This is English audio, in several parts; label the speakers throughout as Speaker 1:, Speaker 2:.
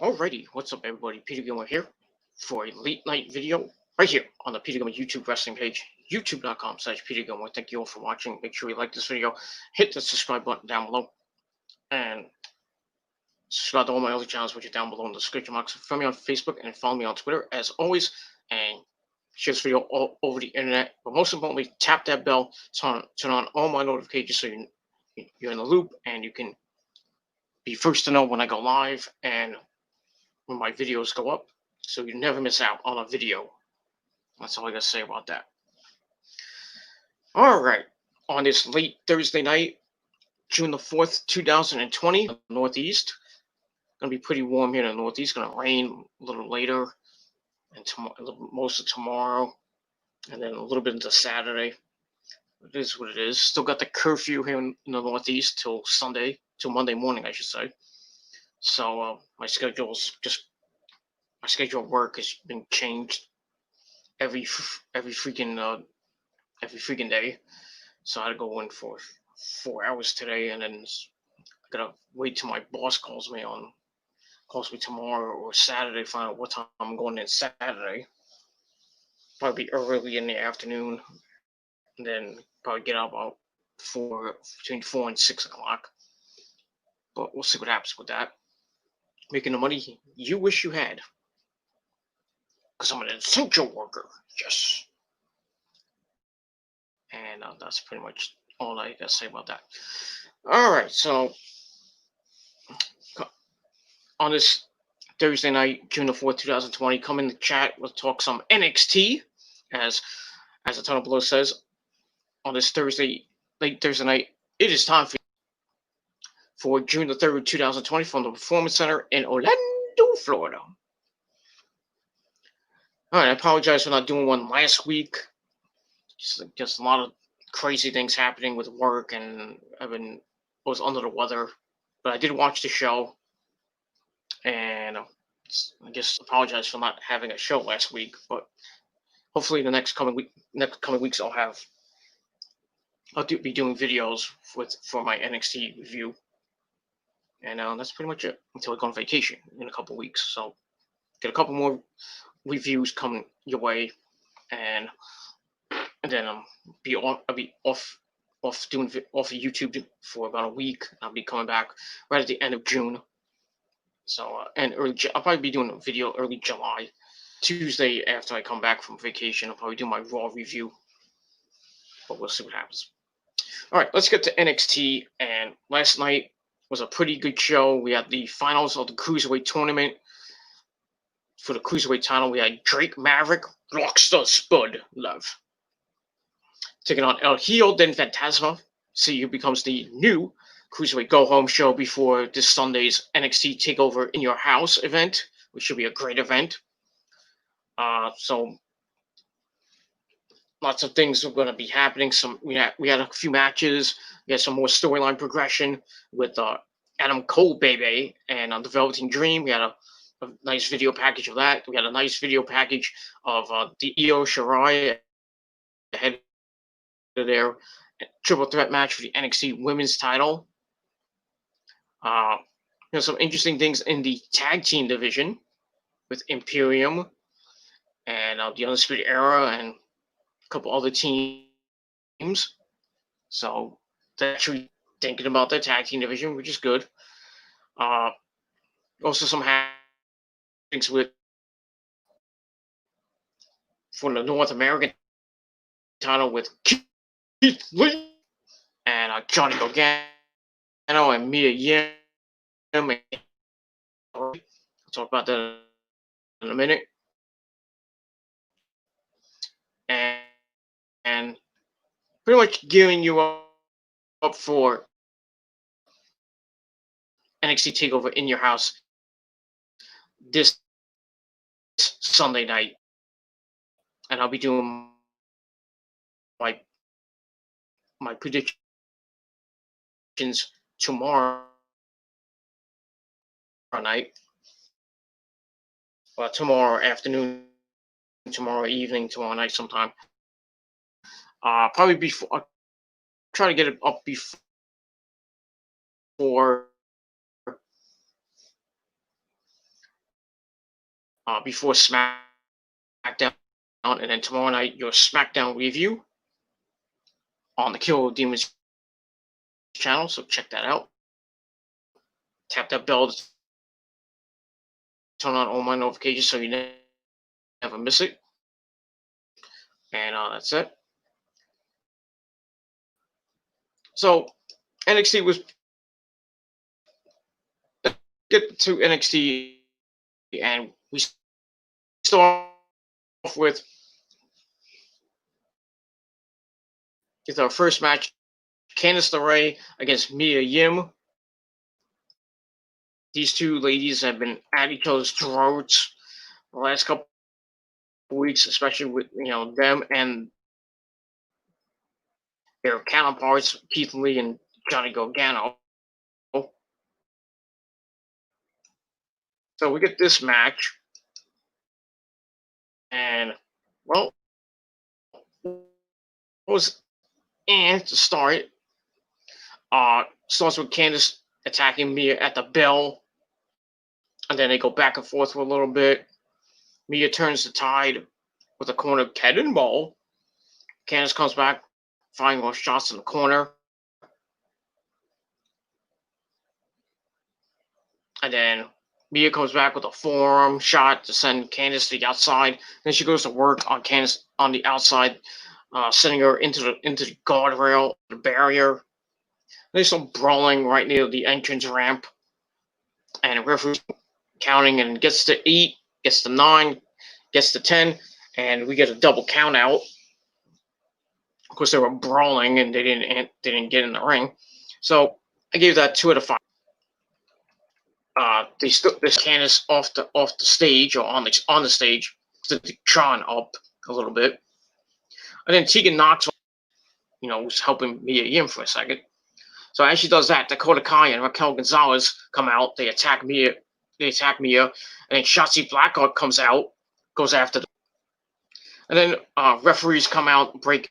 Speaker 1: Alrighty, what's up everybody? Peter Gilmore here for a late night video right here on the Peter Gilmore YouTube wrestling page, youtube.com/Peter Gilmore. Thank you all for watching. Make sure you like this video, hit the subscribe button down below, and subscribe to all my other channels which are down below in the description box. Follow me on Facebook and follow me on Twitter as always, and share this video all over the internet. But most importantly, tap that bell, turn on all my notifications so you're in the loop and you can be first to know when I go live and when my videos go up, so you never miss out on a video. That's all I gotta say about that. All right, on this late Thursday night, June the 4th, 2020, Northeast. Gonna be pretty warm here in the Northeast. Gonna rain a little later, and most of tomorrow, and then a little bit into Saturday. It is what it is. Still got the curfew here in the Northeast till Monday morning, I should say. So my schedule at work has been changed every freaking day. So I had to go in for 4 hours today, and then I gotta wait till my boss calls me tomorrow or Saturday, find out what time I'm going in Saturday. Probably early in the afternoon, and then probably get out about between 4 and 6 o'clock. But we'll see what happens with that. Making the money you wish you had, because I'm an essential worker. Yes. And that's pretty much all I gotta say about that. All right, so on this Thursday night, June the 4th, 2020, come in the chat. We'll talk some NXT, as the title below says. On this late Thursday night, it is time for June the 3rd, 2020, from the Performance Center in Orlando, Florida. All right, I apologize for not doing one last week. Just a lot of crazy things happening with work, and was under the weather. But I did watch the show, and I just apologize for not having a show last week. But hopefully, the next coming weeks, I'll be doing videos for my NXT review, and that's pretty much it until I go on vacation in a couple weeks. So get a couple more reviews coming your way, and then I'll be off of YouTube for about a week. I'll be coming back right at the end of June. So I'll probably be doing a video early July. Tuesday after I come back from vacation, I'll probably do my Raw review. But we'll see what happens. All right, let's get to NXT. And last night was a pretty good show. We had the finals of the Cruiserweight tournament. For the Cruiserweight title, we had Drake Maverick, Rockstar Spud Love, taking on El Hijo del Fantasma. See who becomes the new Cruiserweight Go Home show before this Sunday's NXT Takeover in Your House event, which should be a great event. So lots of things are going to be happening. We had a few matches. We had some more storyline progression with Adam Cole, baby, and the Velveteen Dream. We had a nice video package of that. We had a nice video package of the Io Shirai ahead of their triple threat match for the NXT Women's title. Some interesting things in the tag team division with Imperium and the Undisputed Era and a couple other teams. So they're actually thinking about their tag team division, which is good. Also some things for the North American title with Keith Lee and Johnny Gargano and Mia Yim. I'll talk about that in a minute. And pretty much gearing you up for NXT TakeOver in Your House this Sunday night. And I'll be doing my predictions tomorrow night, or tomorrow afternoon, tomorrow evening, tomorrow night sometime. Probably before. I'll try to get it up before before SmackDown, and then tomorrow night your SmackDown review on the Kill Demons channel. So check that out. Tap that bell to turn on all my notifications so you never miss it. And that's it. So NXT was get to NXT, and we start off with our first match: Candice LeRae against Mia Yim. These two ladies have been at each other's throats the last couple of weeks, especially with them and their counterparts Keith Lee and Johnny Gargano. So we get this match, and well, it was to start. Starts with Candice attacking Mia at the bell, and then they go back and forth for a little bit. Mia turns the tide with a corner cannonball. Candice comes back, firing more shots in the corner. And then Mia comes back with a forearm shot to send Candice to the outside. Then she goes to work on Candice on the outside, sending her into the guardrail, the barrier. They start brawling right near the entrance ramp. And the referee counting and gets to 8, gets to 9, gets to 10, and we get a double count out. Of course, they were brawling and they didn't get in the ring. So I gave that 2 out of 5. They stood this Candice off the stage, or on the stage, to Tron up a little bit, and then Tegan Knox, was helping Mia Yim for a second. So as she does that, Dakota Kai and Raquel Gonzalez come out. They attack Mia. And then Shotzi Blackheart comes out, goes after them, and then referees come out, break.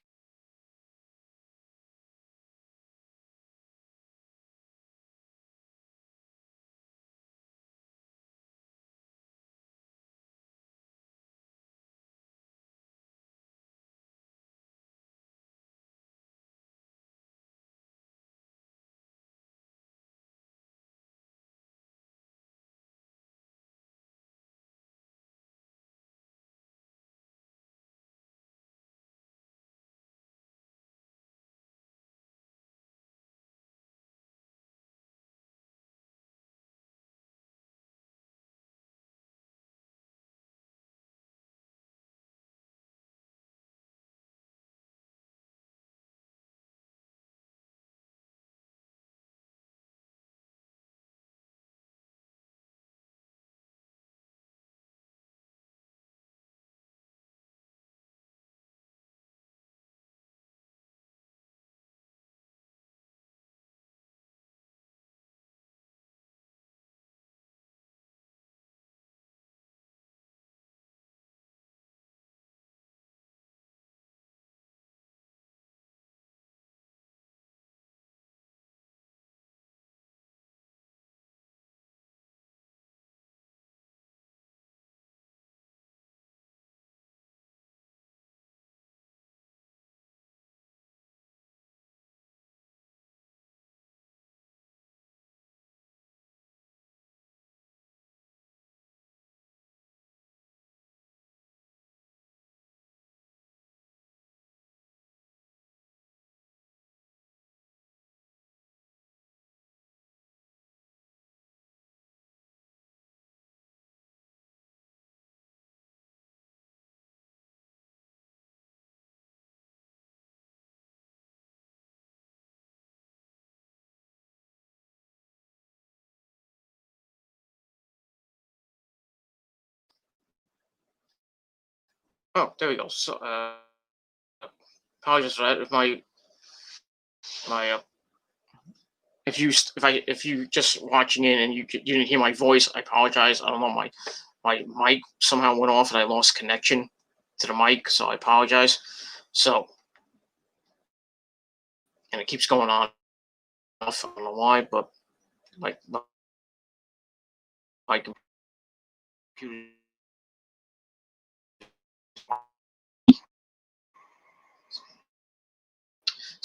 Speaker 1: Oh, there we go. So apologies for that. If my if you just watching it and you didn't hear my voice, I apologize. I don't know, my mic somehow went off and I lost connection to the mic, so I apologize. So, and it keeps going on off. I don't know why, but my computer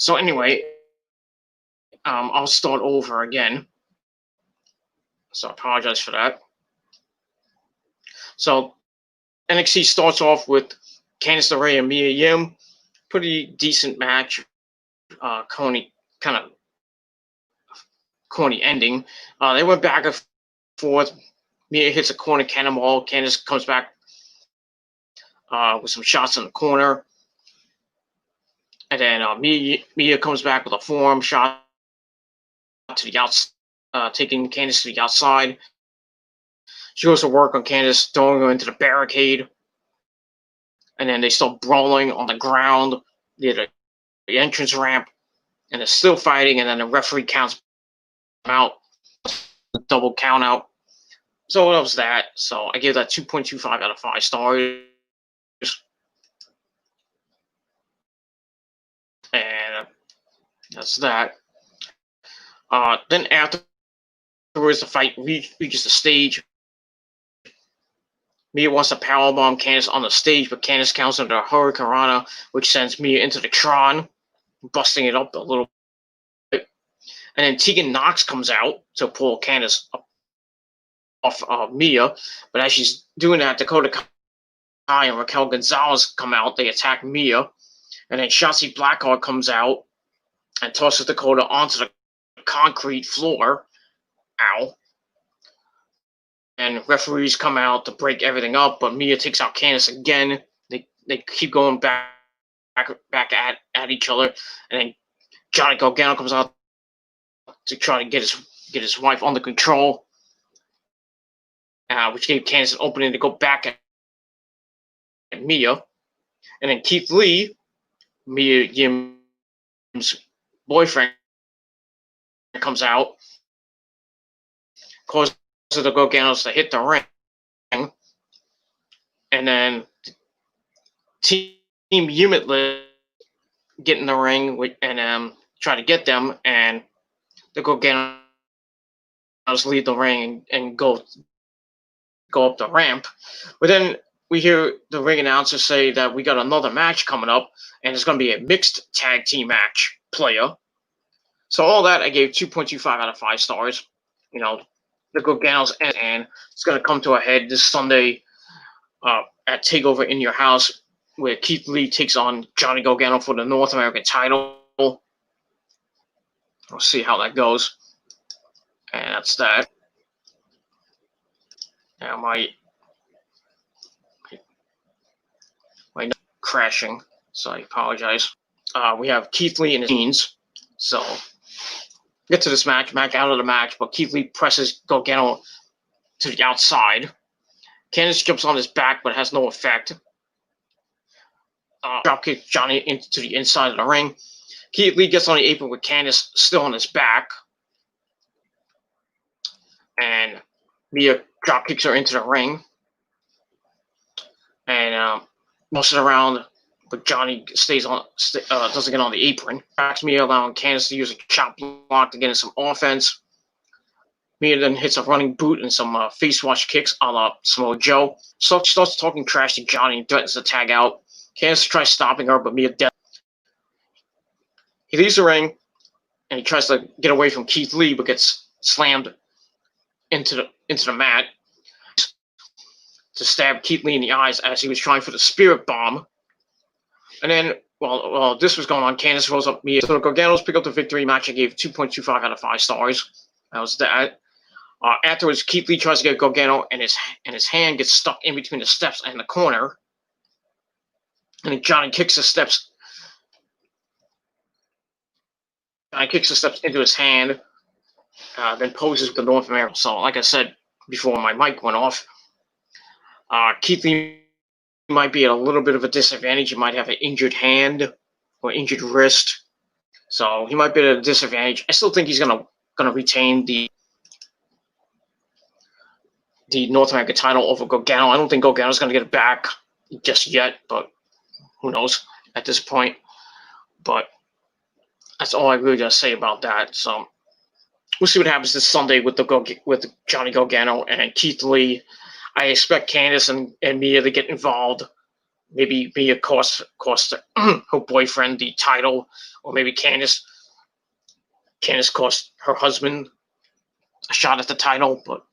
Speaker 1: So anyway, I'll start over again. So I apologize for that. So NXT starts off with Candice LeRae and Mia Yim. Pretty decent match. Corny, kind of corny ending. They went back and forth. Mia hits a corner cannonball. Candice comes back with some shots in the corner. And then Mia comes back with a forearm shot to the outside, taking Candice to the outside. She goes to work on Candice, throwing her into the barricade. And then they start brawling on the ground near the entrance ramp. And they're still fighting. And then the referee counts them out. Double count out. So that was that. So I give that 2.25 out of 5 stars. And that's that. Then afterwards, the fight reaches the stage. Mia wants to powerbomb Candice on the stage, but Candice counts into a Hurricanrana, which sends Mia into the Tron, busting it up a little bit. And then Tegan Nox comes out to pull Candice off Mia, but as she's doing that, Dakota Kai and Raquel Gonzalez come out. They attack Mia, and then Shotzi Blackheart comes out and tosses Dakota onto the concrete floor. Ow. And referees come out to break everything up, but Mia takes out Candice again. They keep going back at each other, and then Johnny Gargano comes out to try to get his wife under control, which gave Candice an opening to go back at Mia. And then Keith Lee, Mia Yim's boyfriend, comes out, causes the Garganos to hit the ring, and then Team Limitless get in the ring and try to get them, and the Garganos leave the ring and go up the ramp. But then we hear the ring announcer say that we got another match coming up, and it's going to be a mixed tag team match player. So all that I gave 2.25 out of 5 stars. You know, the Garganos, and it's going to come to a head this Sunday at TakeOver in Your House, where Keith Lee takes on Johnny Gargano for the North American title. We'll see how that goes. And that's that. Now my crashing, so I apologize. We have Keith Lee and his teens. So get to this match out of the match, but Keith Lee presses Gargano to the outside. Candice jumps on his back, but has no effect. Dropkick Johnny into the inside of the ring. Keith Lee gets on the apron with Candice still on his back. And Mia dropkicks her into the ring. And most of the round, but Johnny doesn't get on the apron. Backs Mia, allowing Candice to use a chop block to get in some offense. Mia then hits a running boot and some face wash kicks a la Samoa Joe. So she starts talking trash to Johnny and threatens to tag out. Candice tries stopping her, but Mia dead. He leaves the ring and he tries to get away from Keith Lee, but gets slammed into the mat to stab Keith Lee in the eyes as he was trying for the spirit bomb. And then, while this was going on, Candice rolls up Mia. So the Garganos pick up the victory. Match I gave 2.25 out of 5 stars. That was that. Afterwards, Keith Lee tries to get Gargano, and his hand gets stuck in between the steps and the corner. And then Johnny kicks the steps. Johnny kicks the steps into his hand. Then poses with the North American. So, like I said before my mic went off, Keith Lee might be at a little bit of a disadvantage. He might have an injured hand or injured wrist, so he might be at a disadvantage. I still think he's gonna retain the North American title over Gargano. I don't think Gargano's gonna get it back just yet, but who knows at this point. But that's all I really gotta say about that. So we'll see what happens this Sunday with Johnny Gargano and Keith Lee. I expect Candice and Mia to get involved maybe Mia cost her boyfriend the title, or maybe Candice cost her husband a shot at the title. But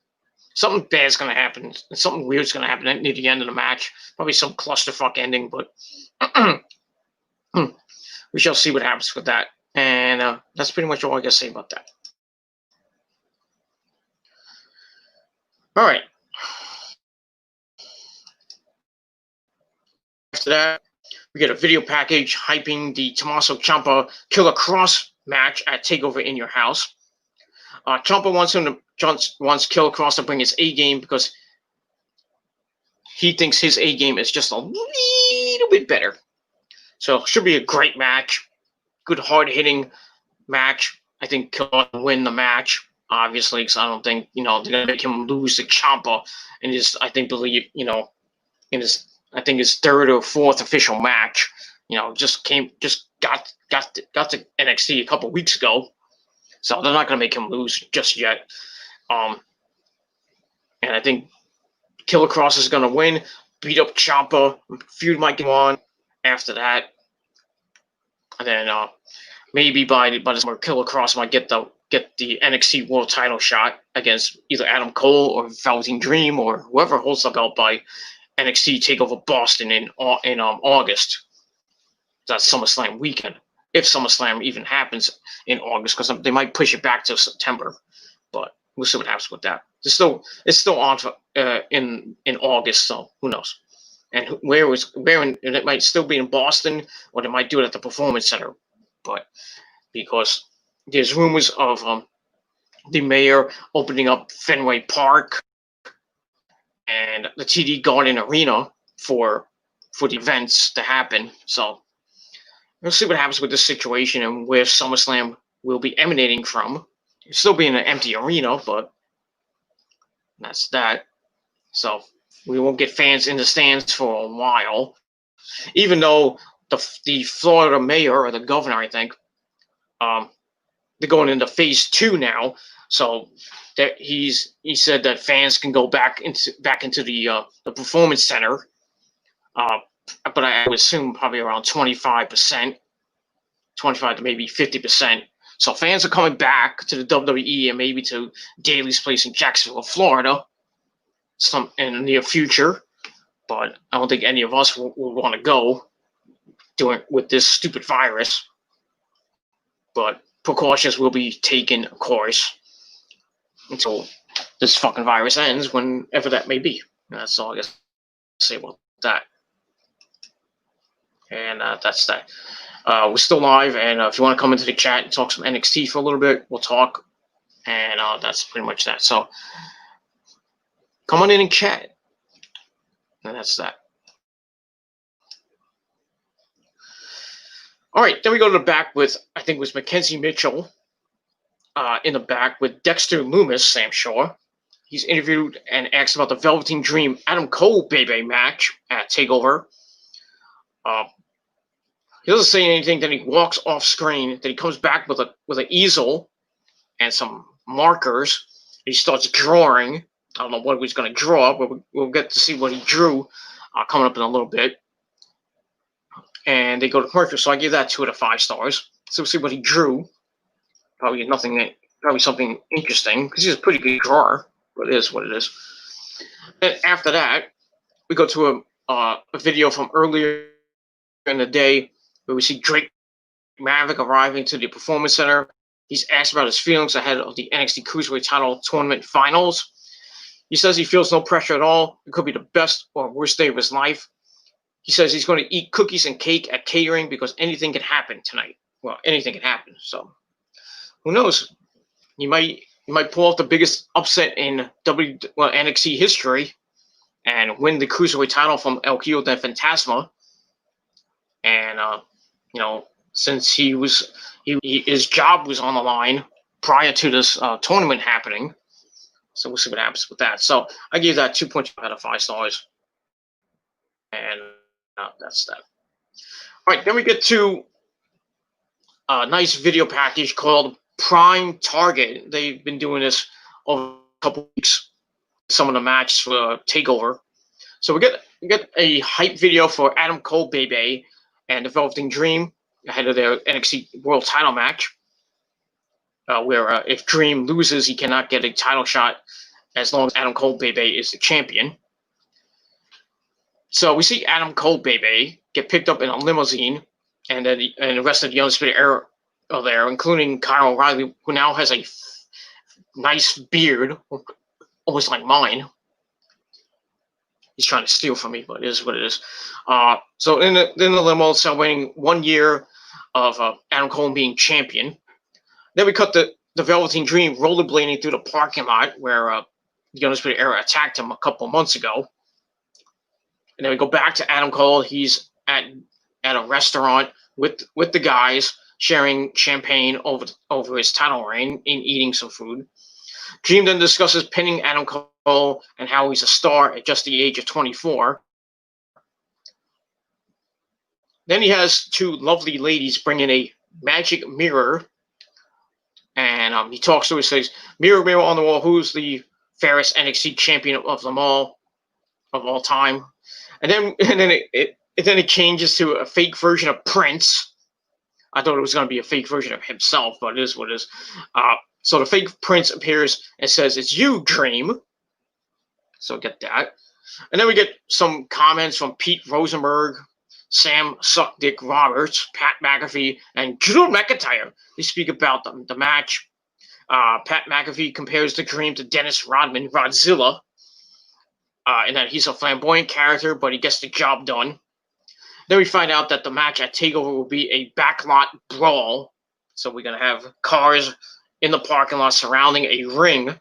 Speaker 1: something bad's gonna happen. Something weird's gonna happen near the end of the match. Probably some clusterfuck ending, but we shall see what happens with that. And that's pretty much all I gotta say about that. All right. After that, we get a video package hyping the Tommaso Ciampa Killer Cross match at Takeover in Your House. Ciampa wants Killer Cross to bring his A game because he thinks his A game is just a little bit better. So it should be a great match. Good hard hitting match. I think Killer will win the match, obviously, because I don't think they're gonna make him lose to Ciampa in his his third or fourth official match. Just got to NXT a couple weeks ago, so they're not gonna make him lose just yet. And I think Killer Cross is gonna win, beat up Ciampa. Feud might go on after that, and then maybe by the summer, Killer Cross might get the NXT World Title shot against either Adam Cole or Velveteen Dream or whoever holds the belt by NXT Takeover Boston in August. That's SummerSlam weekend, if SummerSlam even happens in August, because they might push it back to September. But we'll see what happens with that. It's still on for, in August, so who knows? And and it might still be in Boston, or they might do it at the Performance Center. But because there's rumors of the mayor opening up Fenway Park and the TD Garden Arena for the events to happen. So we'll see what happens with this situation and where SummerSlam will be emanating from. It'll still be in an empty arena, but that's that. So we won't get fans in the stands for a while. Even though the Florida mayor or the governor, I think, they're going into phase 2 now. So that he said that fans can go back into the Performance Center, but I would assume probably around 25%, 25 to maybe 50%. So fans are coming back to the WWE and maybe to Daly's place in Jacksonville, Florida, in the near future. But I don't think any of us will want to go with this stupid virus. But precautions will be taken, of course, until this fucking virus ends, whenever that may be. That's all I guess to say about that. And that's that. We're still live, and if you want to come into the chat and talk some NXT for a little bit, we'll talk. And that's pretty much that. So come on in and chat. And that's that. All right, then we go to the back with, I think it was Mackenzie Mitchell in the back with Dexter Lumis, Sam Shaw. He's interviewed and asked about the Velveteen Dream Adam Cole Bebe match at TakeOver. He doesn't say anything, then he walks off screen, then he comes back with an easel and some markers. He starts drawing. I don't know what he's going to draw, but we'll get to see what he drew coming up in a little bit. And they go to commercial, so I give that 2 out of 5 stars. So we'll see what he drew. Probably something interesting, because he's a pretty good drawer, but it is what it is. And after that, we go to a video from earlier in the day where we see Drake Maverick arriving to the Performance Center. He's asked about his feelings ahead of the NXT Cruiserweight Title Tournament Finals. He says he feels no pressure at all. It could be the best or worst day of his life. He says he's going to eat cookies and cake at catering because anything can happen tonight. Well, anything can happen. So who knows? He might pull off the biggest upset in NXT history and win the Cruiserweight title from El Hijo del Fantasma. And since his job was on the line prior to this tournament happening, so we'll see what happens with that. So I gave that 2.5 out of 5 stars, and that's that. All right, then we get to a nice video package called Prime Target. They've been doing this over a couple weeks. Some of the matches for TakeOver. So we get a hype video for Adam Cole Baby and the Velveteen Dream ahead of their NXT World Title match. Where if Dream loses, he cannot get a title shot as long as Adam Cole Baby is the champion. So we see Adam Cole Baby get picked up in a limousine, and then the rest of the Undisputed Era are there, including Kyle O'Reilly, who now has a nice beard, almost like mine. He's trying to steal from me, but it is what it is. So in the limo, celebrating 1 year of Adam Cole being champion. Then we cut the Velveteen Dream rollerblading through the parking lot where the Undisputed Era attacked him a couple months ago. And then we go back to Adam Cole. He's at a restaurant with the guys, sharing champagne over his title reign and eating some food. Dream then discusses pinning Adam Cole and how he's a star at just the age of 24. Then he has two lovely ladies bring in a magic mirror, and he talks to her, says, "Mirror, mirror on the wall, who's the fairest NXT champion of them all, of all time?" And then it changes to a fake version of Prince. I thought it was going to be a fake version of himself, but it is what it is. So the fake Prince appears and says, "It's you, Dream." So get that. And then we get some comments from Pete Rosenberg, Sam Suckdick Roberts, Pat McAfee, and Drew McIntyre. They speak about the match. Pat McAfee compares the Dream to Dennis Rodman, Rodzilla, and that he's a flamboyant character, but he gets the job done. Then we find out that the match at TakeOver will be a backlot brawl. So we're going to have cars in the parking lot surrounding a ring,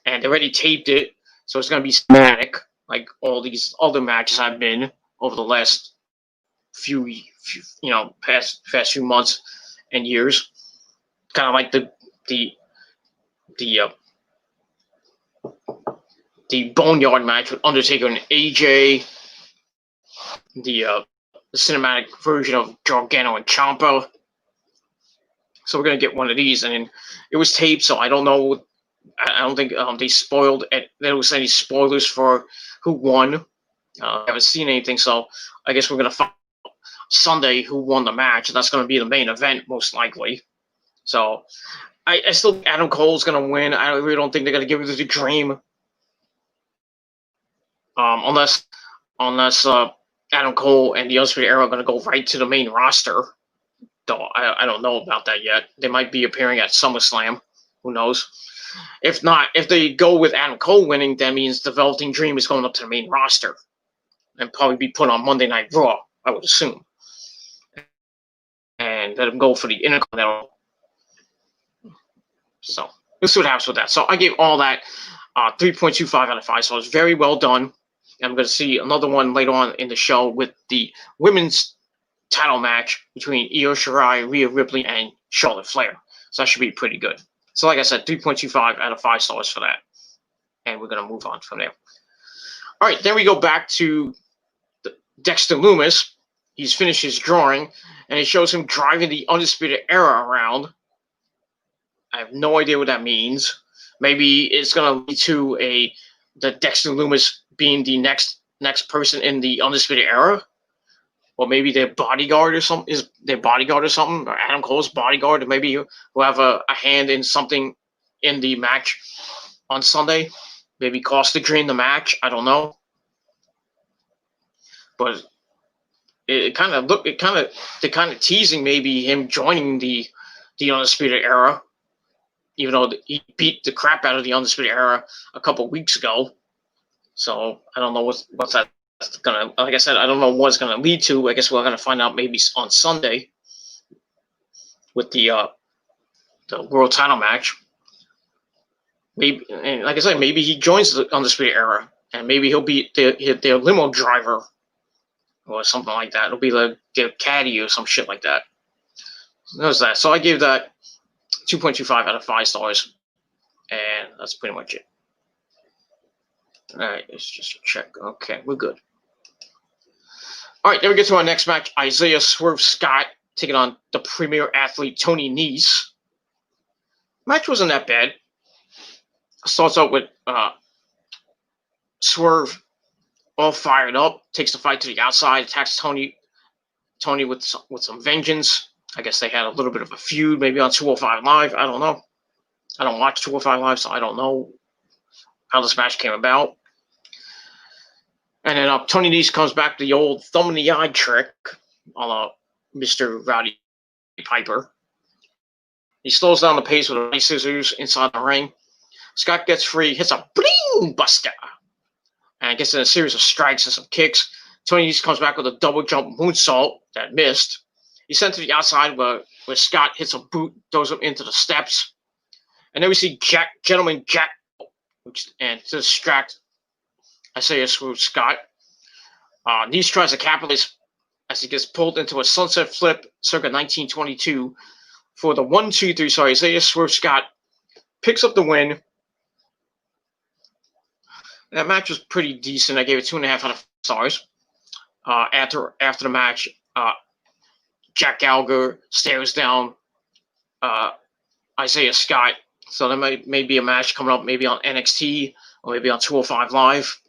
Speaker 1: and they already taped it, so it's going to be cinematic, like all these other matches I've been over the last few past few months and years. Kind of like the Boneyard match with Undertaker and AJ, the cinematic version of Gargano and Ciampa. So we're gonna get one of these, and it was taped, so I don't know. I don't think they spoiled it. There was any spoilers for who won. I haven't seen anything, so I guess we're gonna find Sunday who won the match. That's gonna be the main event most likely. So I still think Adam Cole's gonna win. I really don't think they're gonna give it to the Dream, unless Adam Cole and the Undisputed Era are gonna go right to the main roster. Though I don't know about that yet. They might be appearing at SummerSlam. Who knows? If not, if they go with Adam Cole winning, that means the Velveteen Dream is going up to the main roster and probably be put on Monday Night Raw, I would assume. And let him go for the Intercontinental. So we'll see what happens with that. So I gave all that 3.25 out of 5. So it's very well done. I'm going to see another one later on in the show with the women's title match between Io Shirai, Rhea Ripley, and Charlotte Flair. So that should be pretty good. So like I said, 3.25 out of 5 stars for that. And we're going to move on from there. All right, then we go back to Dexter Lumis. He's finished his drawing, and it shows him driving the Undisputed Era around. I have no idea what that means. Maybe it's going to lead to the Dexter Lumis being the next person in the Undisputed Era. Or maybe their bodyguard or something, or Adam Cole's bodyguard, or maybe who have a hand in something in the match on Sunday. Maybe cost the Dream the match. I don't know. But they're kind of teasing maybe him joining the Undisputed Era, even though he beat the crap out of the Undisputed Era a couple weeks ago. So I don't know what's that. Like I said, I don't know what it's gonna lead to. I guess we're gonna find out maybe on Sunday with the world title match. Maybe, and like I said, maybe he joins the Undisputed Era, and maybe he'll be their limo driver or something like that. It'll be like their caddy or some shit like that. There's that. So I gave that 2.25 out of 5 stars, and that's pretty much it. All right, let's just check. Okay, we're good. All right, then we get to our next match. Isaiah Swerve Scott taking on the premier athlete Tony Nese. Match wasn't that bad. Starts out with Swerve all fired up, takes the fight to the outside, attacks Tony with some vengeance. I guess they had a little bit of a feud, maybe on 205 Live. I don't know. I don't watch 205 Live, so I don't know how this match came about. And then Tony Nese comes back to the old thumb in the eye trick on Mr. Rowdy Piper. He slows down the pace with a scissors inside the ring. Scott gets free, hits a bling buster, and gets in a series of strikes and some kicks. Tony Nese comes back with a double jump moonsault that missed. He's sent to the outside where Scott hits a boot, throws him into the steps. And then we see Gentleman Jack, and to distract Isaiah Swerve Scott. Nese tries to capitalize as he gets pulled into a sunset flip circa 1922 for the 1-2-3. So Isaiah Swerve Scott picks up the win. That match was pretty decent. I gave it 2.5 out of 5 stars. After the match, Jack Gallagher stares down Isaiah Scott. So there may be a match coming up, maybe on NXT or maybe on 205 Live.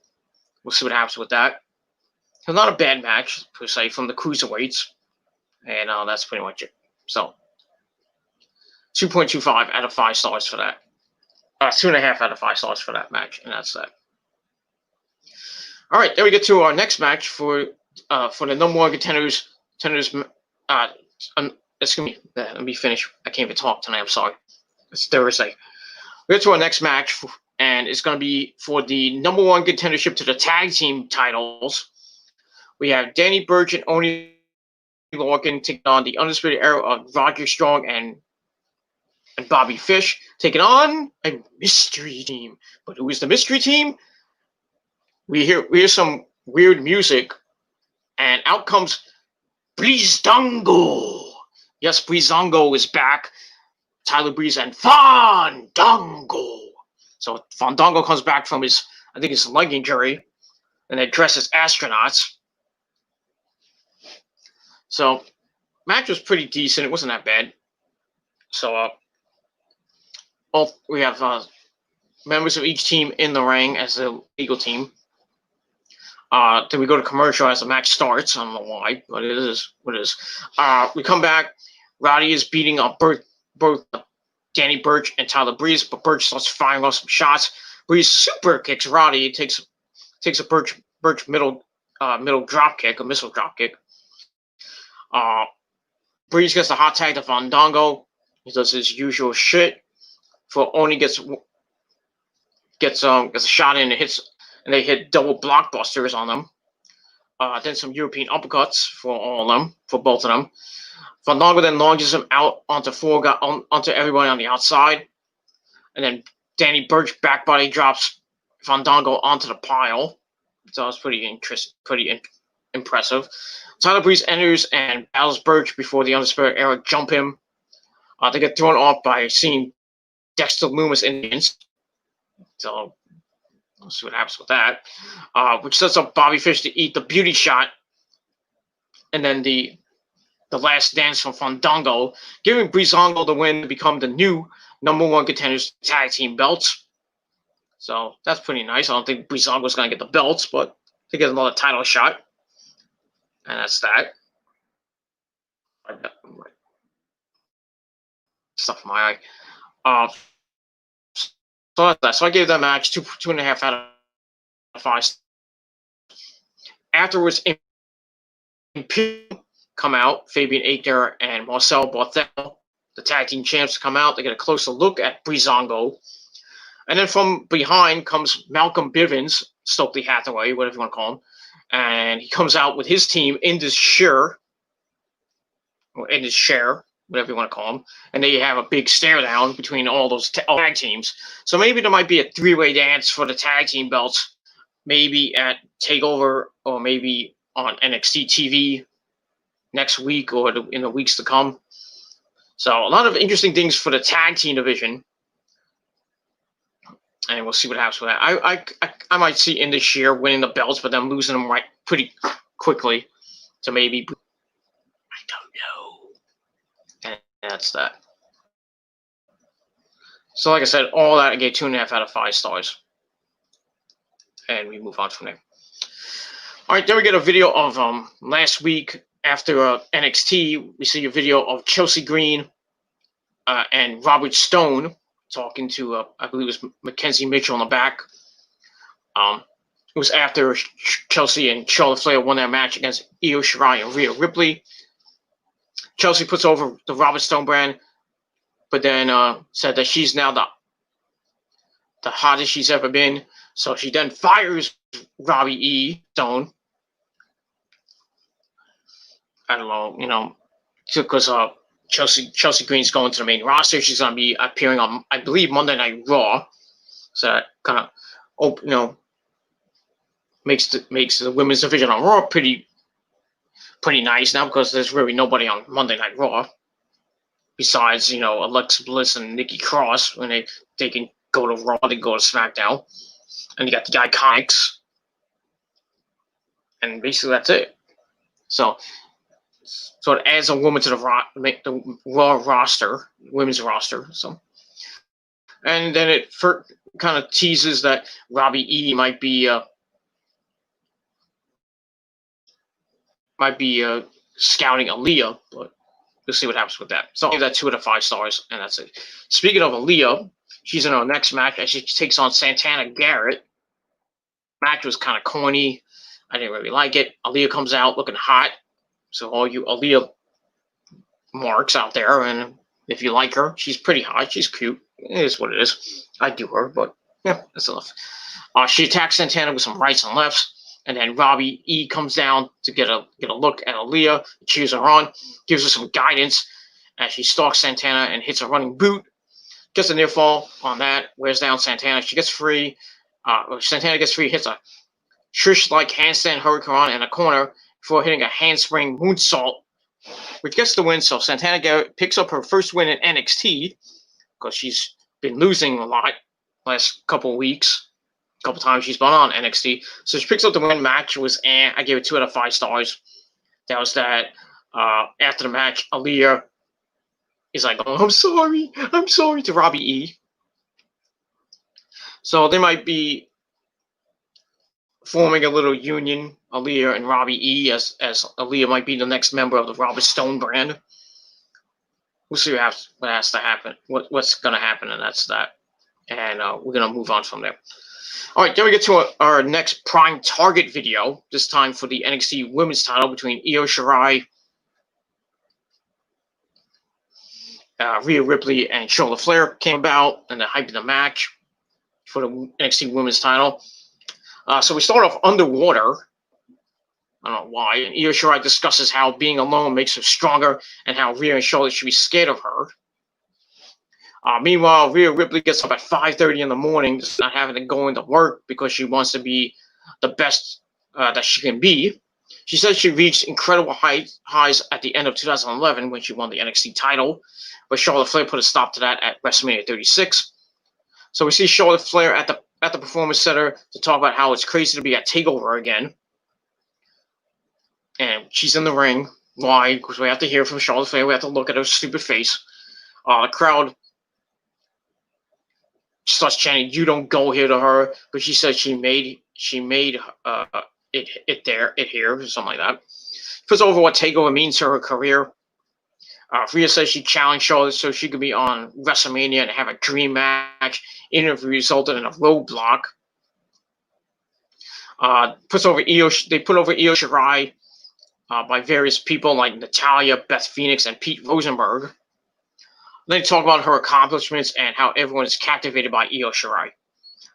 Speaker 1: We'll see what happens with that. It's not a bad match, per se, from the cruiserweights. And that's pretty much it. So, 2.25 out of 5 stars for that. 2.5 out of 5 stars for that match, and that's that. All right, then we get to our next match for the number one contenders. Excuse me. Let me finish. I can't even talk tonight. I'm sorry. It's Thursday. We get to our next match, and it's going to be for the number one contendership to the tag team titles. We have Danny Burch and Oney Lorcan taking on the Undisputed Era of Roger Strong and Bobby Fish, taking on a mystery team. But who is the mystery team? We hear some weird music, and out comes Breezango. Yes, Breezango is back. Tyler Breeze and Fandango. So Fandango comes back from his leg injury, and they dress as astronauts. So, match was pretty decent. It wasn't that bad. So, we have members of each team in the ring as the legal team. Then we go to commercial as the match starts. I don't know why, but it is what it is. We come back. Rowdy is beating up both Danny Burch and Tyler Breeze, but Burch starts firing off some shots. Breeze super kicks Rowdy. He takes a Burch middle drop kick, a missile drop kick. Breeze gets the hot tag to Fandango. He does his usual shit. For Oni gets a shot in and they hit double blockbusters on them. Then some European uppercuts for both of them. Fandango then launches him out onto everybody on the outside, and then Danny Burch back body drops Fandango onto the pile. So it's pretty impressive. Tyler Breeze enters and battles Burch before the Undisputed Era jump him. They get thrown off by seeing Dexter Lumis Indians. So we'll see what happens with that. Which sets up Bobby Fish to eat the beauty shot. And then the last dance from Fandango, giving Breezango the win to become the new number one contenders tag team belts. So that's pretty nice. I don't think Breezango's going to get the belts, but they get another title shot. And that's that. Stuff in my eye. So I gave that match 2.5 out of 5. Afterwards, Imperium come out. Fabian Aichner and Marcel Barthel, the tag team champs, come out. They get a closer look at Breezango. And then from behind comes Malcolm Bivens, Stokely Hathaway, whatever you want to call him. And he comes out with his team in this share, whatever you want to call them. And they have a big stare down between all those tag teams. So maybe there might be a three-way dance for the tag team belts, maybe at TakeOver or maybe on NXT TV next week or in the weeks to come. So a lot of interesting things for the tag team division. And we'll see what happens with that. I might see in this year winning the belts, but then losing them pretty quickly. So maybe, I don't know. And that's that. So like I said, all that I gave 2.5 out of 5 stars. And we move on from there. All right, then we get a video of last week after NXT. We see a video of Chelsea Green and Robert Stone talking to I believe it was Mackenzie Mitchell in the back. It was after Chelsea and Charlotte Flair won their match against Io Shirai and Rhea Ripley. Chelsea puts over the Robert Stone brand, but then said that she's now the hottest she's ever been. So she then fires Robbie E. Stone. I don't know, because Chelsea Green's going to the main roster. She's going to be appearing on, I believe, Monday Night Raw. So that kind of, makes the women's division on Raw pretty nice now, because there's really nobody on Monday Night Raw besides Alexa Bliss and Nikki Cross. When they can go to Raw, they go to SmackDown, and you got the Iconics, and basically that's it. So it adds a woman to the Raw roster, women's roster. So, and then it kind of teases that Robbie E might be scouting Aaliyah, but we'll see what happens with that. So I'll give that 2 out of 5 stars, and that's it. Speaking of Aaliyah, she's in her next match as she takes on Santana Garrett. Match was kind of corny. I didn't really like it. Aaliyah comes out looking hot. So all you Aaliyah marks out there, and if you like her, she's pretty hot. She's cute. It is what it is. I do her, but yeah, that's enough. She attacks Santana with some rights and lefts. And then Robbie E comes down to get a look at Aaliyah, cheers her on, gives her some guidance as she stalks Santana and hits a running boot. Gets a near fall on that, wears down Santana. She gets free. Santana gets free, hits a Trish-like handstand hurricane in a corner before hitting a handspring moonsault, which gets the win. So Santana Garrett picks up her first win in NXT, because she's been losing a lot last couple of weeks. Couple times she's been on NXT. So she picks up the win. Match was I gave it 2 out of 5 stars. That was that. After the match, Aaliyah is like, "Oh, I'm sorry" to Robbie E. So they might be forming a little union, Aaliyah and Robbie E, as Aaliyah might be the next member of the Robert Stone brand. We'll see what has to happen. What's going to happen, and that's that. And we're going to move on from there. All right, then we get to our next Prime Target video, this time for the NXT Women's title between Io Shirai, Rhea Ripley, and Charlotte Flair came about, and they're hyping the match for the NXT Women's title. So we start off underwater. I don't know why. And Io Shirai discusses how being alone makes her stronger and how Rhea and Charlotte should be scared of her. Meanwhile, Rhea Ripley gets up at 5:30 in the morning, just not having to go into work because she wants to be the best that she can be. She says she reached incredible highs at the end of 2011 when she won the NXT title, but Charlotte Flair put a stop to that at WrestleMania 36. So we see Charlotte Flair at the Performance Center to talk about how it's crazy to be at TakeOver again. And she's in the ring. Why? Because we have to hear from Charlotte Flair. We have to look at her stupid face. The crowd starts chanting, "You don't go here," to her, but she said she made it here, or something like that. Puts over what TakeOver means to her career. Rhea says she challenged Charlotte so she could be on WrestleMania and have a dream match. Interview resulted in a roadblock. They put over Io Shirai by various people like Natalya, Beth Phoenix, and Pete Rosenberg. They talk about her accomplishments and how everyone is captivated by Io Shirai.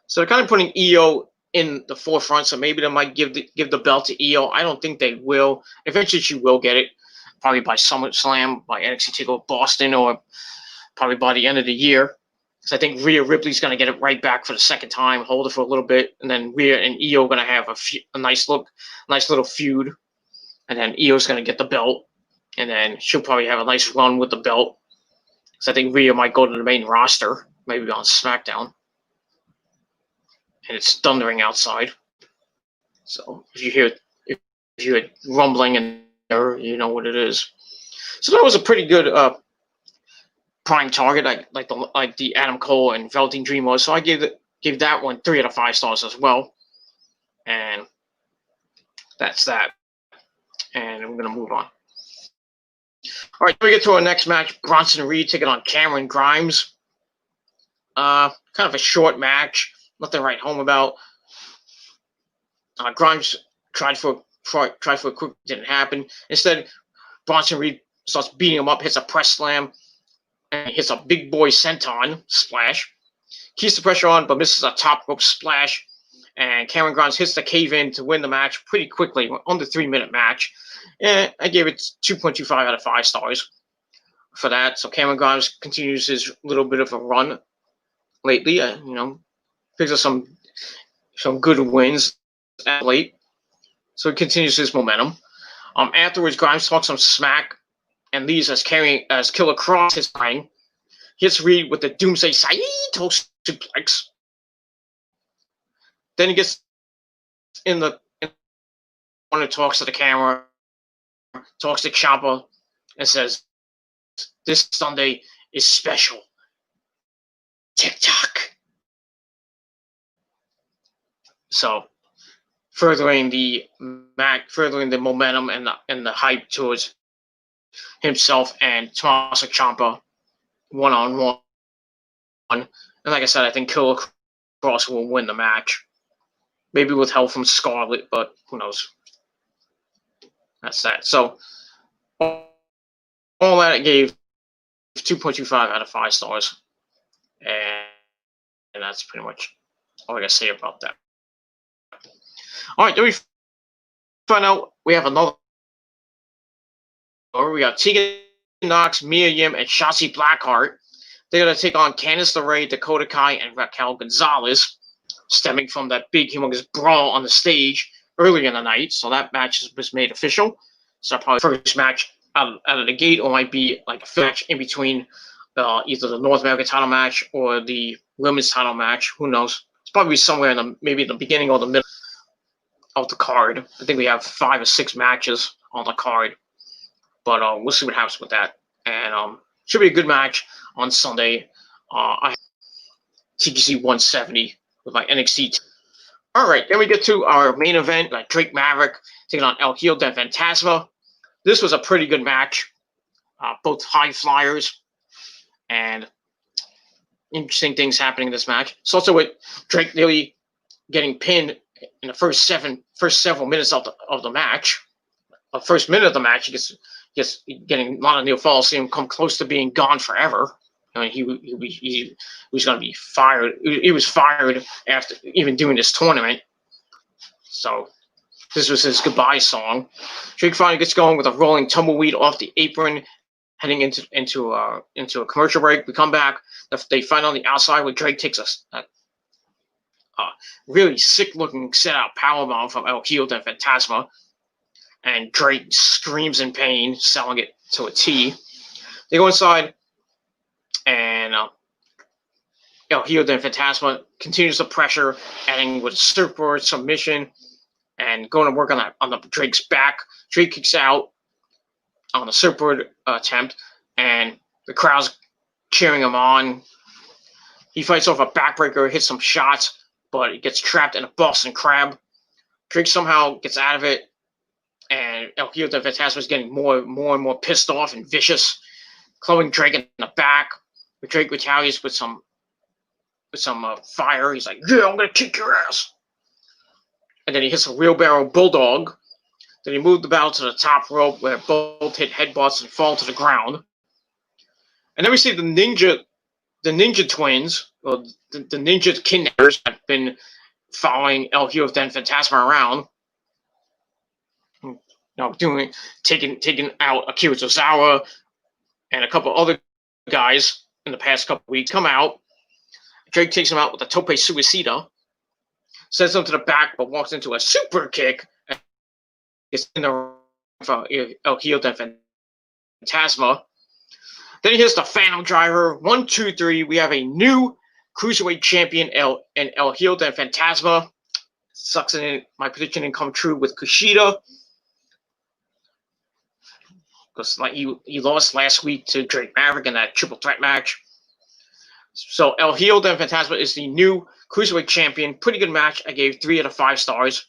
Speaker 1: So they're kind of putting Io in the forefront, so maybe they might give the belt to Io. I don't think they will. Eventually she will get it, probably by SummerSlam, by NXT TakeOver Boston, or probably by the end of the year. Because I think Rhea Ripley's going to get it right back for the second time, hold it for a little bit, and then Rhea and Io are going to have a nice little feud. And then Io's going to get the belt, and then she'll probably have a nice run with the belt. So I think Rhea might go to the main roster, maybe on SmackDown. And it's thundering outside. So if you hear rumbling in there, you know what it is. So that was a pretty good Prime Target, like the Adam Cole and Velveteen Dream was. So I gave that one 3 out of 5 stars as well. And that's that. And we're going to move on. All right, we get to our next match. Bronson Reed taking on Cameron Grimes. Kind of a short match. Nothing to write home about. Grimes tried for a quick, didn't happen. Instead, Bronson Reed starts beating him up, hits a press slam, and hits a big boy senton splash. Keeps the pressure on, but misses a top rope splash. And Cameron Grimes hits the cave-in to win the match pretty quickly, under 3-minute match. And I gave it 2.25 out of 5 stars for that. So Cameron Grimes continues his little bit of a run lately. Picks up some good wins at late. So he continues his momentum. Afterwards, Grimes talks some smack and leaves as Killer Kross his ring. Hits Reed with the Doomsday Saito suplex. Then he gets in the corner, talks to the camera, talks to Ciampa, and says, "This Sunday is special." TikTok. So, furthering the momentum and the hype towards himself and Tommaso Ciampa one-on-one. And like I said, I think Killer Kross will win the match. Maybe with help from Scarlett, but who knows? That's that. So, all that I gave 2.25 out of 5 stars. And that's pretty much all I got to say about that. All right, then we find out we have another. We got Tegan Nox, Mia Yim, and Shotzi Blackheart. They're going to take on Candice LeRae, Dakota Kai, and Raquel Gonzalez, stemming from that big, humongous brawl on the stage earlier in the night. So that match was made official. So probably the first match out of the gate, or might be like a match in between either the North American title match or the women's title match. Who knows? It's probably somewhere in maybe the beginning or the middle of the card. I think we have 5 or 6 matches on the card. But we'll see what happens with that. And should be a good match on Sunday. I have TGC 170 with my NXT. All right, then we get to our main event, like Drake Maverick taking on El Hijo del Fantasma. This was a pretty good match. Both high flyers, and interesting things happening in this match. It's also with Drake nearly getting pinned in the first several minutes of the match. The first minute of the match, he gets getting a lot of near falls, seeing him come close to being gone forever. I mean, he was going to be fired. He was fired after even doing this tournament. So this was his goodbye song. Drake finally gets going with a rolling tumbleweed off the apron, heading into a commercial break. We come back. They find on the outside where Drake takes a really sick-looking set-out powerbomb from El Hijo del Fantasma, and Drake screams in pain, selling it to a T. They go inside, and El Hijo del Fantasma continues the pressure, adding with a surfboard submission, and going to work on the Drake's back. Drake kicks out on the surfboard attempt, and the crowd's cheering him on. He fights off a backbreaker, hits some shots, but he gets trapped in a Boston Crab. Drake somehow gets out of it, and El Hijo del Fantasma is getting more and more pissed off and vicious, clubbing Drake in the back. But Drake retaliates with some fire. He's like, "Yeah, I'm gonna kick your ass." And then he hits a wheelbarrow bulldog. Then he moved the battle to the top rope, where both hit headbutts and fall to the ground. And then we see the ninja twins, or the ninja kidnappers, have been following El Hijo del Fantasma around. Taking out Akira Tozawa and a couple other guys in the past couple weeks. Come out. Drake takes him out with a tope suicida, sends him to the back, but walks into a super kick. It's in the El Hijo del Fantasma. Then he hits the Phantom Driver. 1, 2, 3. We have a new Cruiserweight champion, El Hijo del Fantasma. Sucks in my prediction didn't come true with Kushida, because like he lost last week to Drake Maverick in that triple threat match. So El Hijo del Fantasma is the new Cruiserweight champion. Pretty good match. I gave 3 out of 5 stars.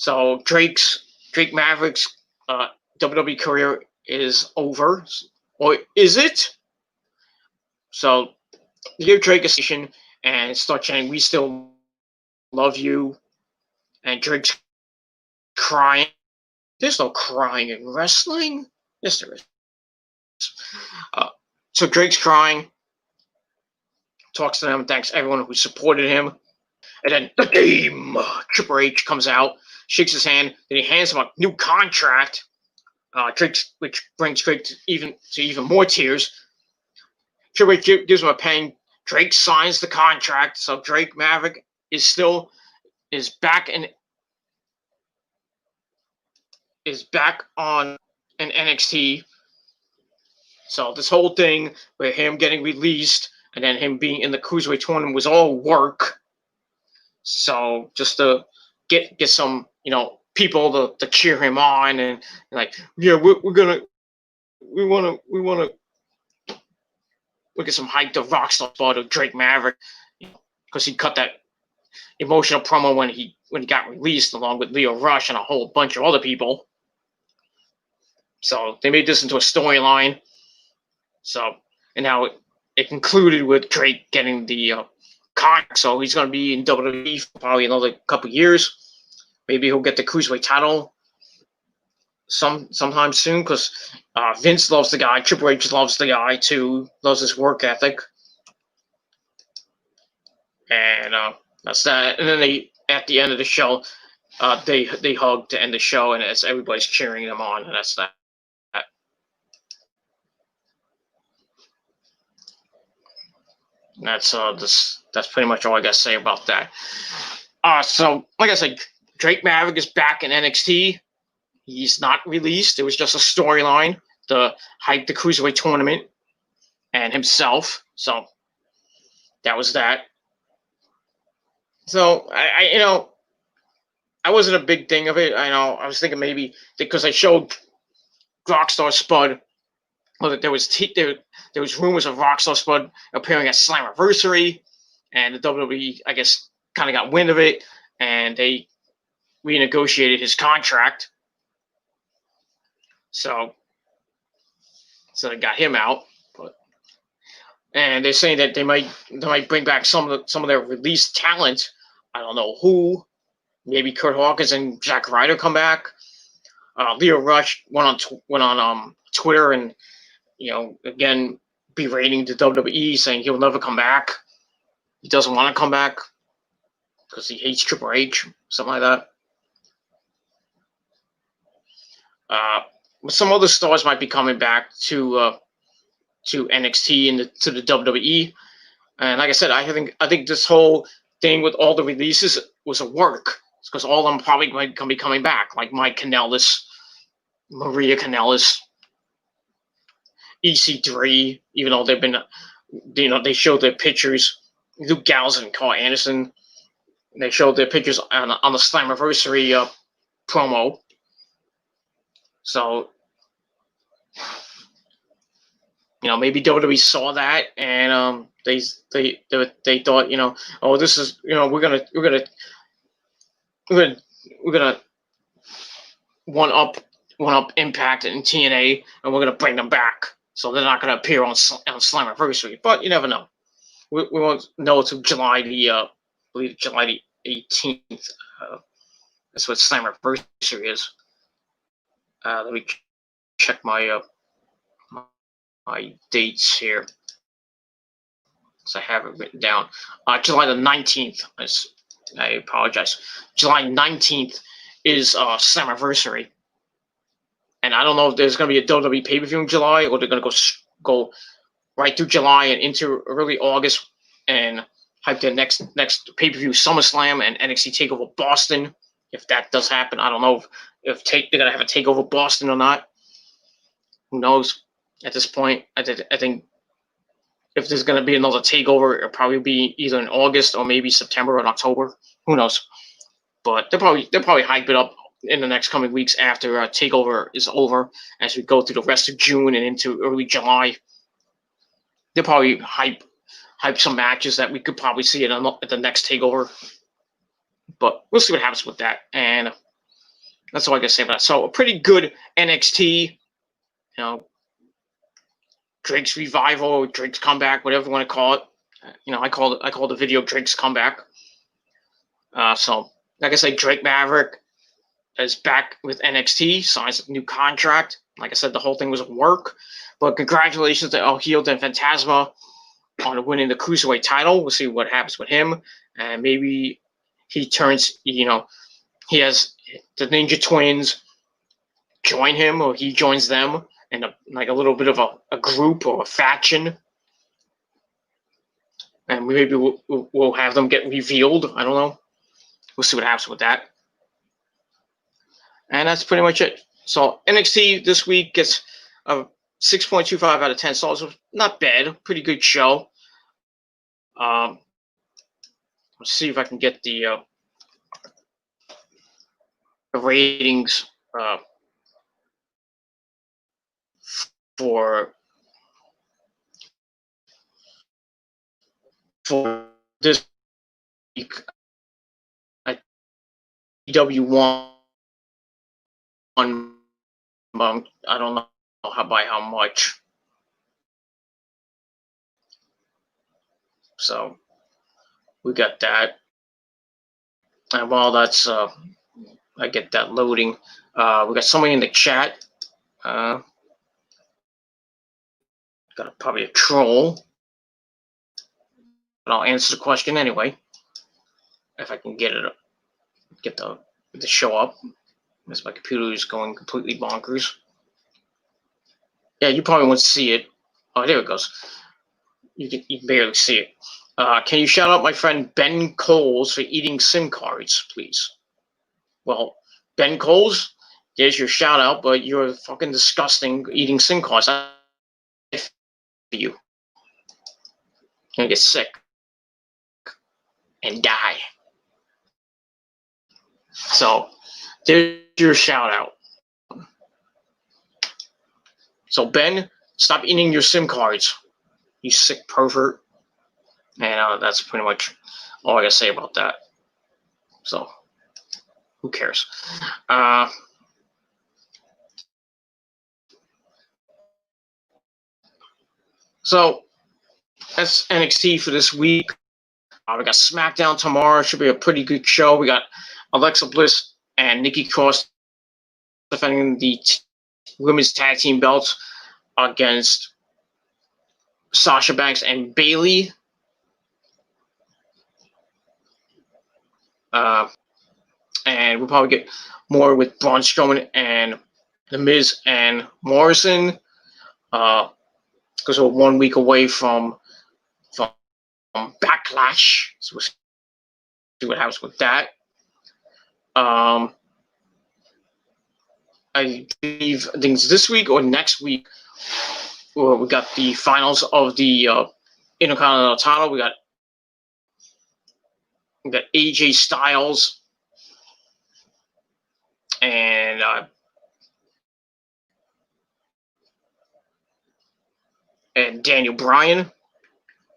Speaker 1: So Drake Maverick's WWE career is over, or is it? So give Drake a station and start chanting, "We still love you," and Drake's crying. There's no crying in wrestling. Yes, there is. So Drake's crying, talks to them, thanks everyone who supported him, and then the game. Triple H comes out, shakes his hand, and he hands him a new contract. Which brings Drake to even more tears. Triple H gives him a pen. Drake signs the contract, so Drake Maverick is back on in NXT. So this whole thing with him getting released and then him being in the Cruiserweight tournament was all work. So just to get some people to cheer him on and like, yeah, we want to get some hype to Rockstar spot of Drake Maverick, because he cut that emotional promo when he got released along with Leo Rush and a whole bunch of other people. So they made this into a storyline. So, and now it concluded with Drake getting the contract. So he's going to be in WWE for probably another couple years. Maybe he'll get the Cruiserweight title sometime soon, because Vince loves the guy. Triple H loves the guy too. Loves his work ethic. And that's that. And then they, at the end of the show, they hug to end the show, and as everybody's cheering them on, and that's that. That's pretty much all I got to say about that. So like I said, Drake Maverick is back in NXT. He's not released. It was just a storyline to hype the Cruiserweight tournament and himself. So that was that. So I wasn't a big thing of it. I was thinking maybe because I showed Rockstar Spud. Well, there was rumors of Rockstar Spud appearing at Slammiversary, and the WWE, I guess, kind of got wind of it, and they renegotiated his contract. So they got him out, and they're saying that they might bring back some of their released talent. I don't know who. Maybe Kurt Hawkins and Zack Ryder come back. Leo Rush went on Twitter and again berating the WWE, saying he'll never come back. He doesn't want to come back because he hates Triple H, something like that. Some other stars might be coming back to NXT and to the WWE. And like I said, I think this whole thing with all the releases was a work, because all of them probably going to be coming back, like Mike Kanellis, Maria Kanellis, EC3, even though they've been, they showed their pictures. Luke Gallows and Carl Anderson, they showed their pictures on the Slammiversary promo. So, maybe WWE saw that and they thought, oh, this is, we're gonna one up Impact and TNA, and we're gonna bring them back. So they're not gonna appear on Slammiversary, but you never know. We won't know until July the 18th. That's what Slammiversary is. Let me check my dates here, because I have it written down. July the 19th. I apologize. July 19th is Slammiversary. And I don't know if there's going to be a WWE pay-per-view in July, or they're going to go right through July and into early August and hype their next pay-per-view SummerSlam and NXT TakeOver Boston. If that does happen, I don't know if they're going to have a TakeOver Boston or not. Who knows? At this point, I think if there's going to be another TakeOver, it'll probably be either in August or maybe September or October. Who knows? But they'll probably hype it up in the next coming weeks after TakeOver is over, as we go through the rest of June and into early July. They'll probably hype some matches that we could probably see at the next TakeOver. But we'll see what happens with that. And That's all I can say about that. So a pretty good NXT, Drake's revival, Drake's comeback, whatever you want to call it. I call the video Drake's comeback. So like I say, Drake Maverick is back with NXT, signs a new contract. Like I said, the whole thing was a work. But congratulations to El Hijo and Fantasma on winning the Cruiserweight title. We'll see what happens with him. And maybe he turns, he has the Ninja Twins join him, or he joins them in a little bit of a group or a faction. And maybe we'll have them get revealed. I don't know. We'll see what happens with that. And that's pretty much it. So NXT this week gets a 6.25 out of 10 stars. Not bad. Pretty good show. Let's see if I can get the ratings for this week. W1. I don't know by how much. So we got that. And while that's I get that loading, we got somebody in the chat. Got probably a troll. But I'll answer the question anyway. If I can get the show up. Because my computer is going completely bonkers. Yeah, you probably won't see it. Oh, there it goes. You can barely see it. Can you shout out my friend Ben Coles for eating SIM cards, please? Well, Ben Coles, there's your shout out, but you're fucking disgusting eating SIM cards. You're gonna get sick and die. So there's your shout out. So Ben, stop eating your SIM cards, you sick pervert. And that's pretty much all I gotta say about that. So who cares? So that's NXT for this week. We got SmackDown tomorrow. Should be a pretty good show. We got Alexa Bliss and Nikki Cross defending the women's tag team belts against Sasha Banks and Bayley. And we'll probably get more with Braun Strowman and The Miz and Morrison. Because we're 1 week away from Backlash. So we'll see what happens with that. I think it's this week or next week. We got the finals of the Intercontinental title. We got AJ Styles and Daniel Bryan.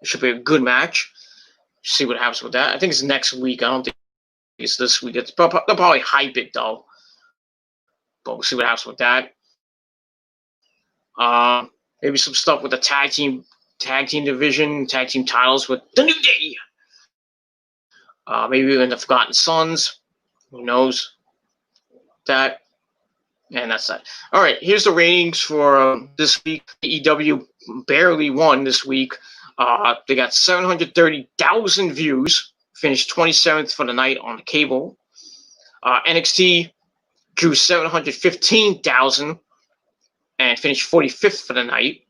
Speaker 1: It should be a good match. See what happens with that. I think it's next week. I don't think it's this week. They'll probably hype it though. But we'll see what happens with that. Maybe some stuff with the tag team division, tag team titles with the New Day. Maybe even the Forgotten Sons. Who knows? That. And that's that. All right, here's the ratings for this week. AEW barely won this week. They got 730,000 views. Finished 27th for the night on cable. NXT drew 715,000 and finished 45th for the night.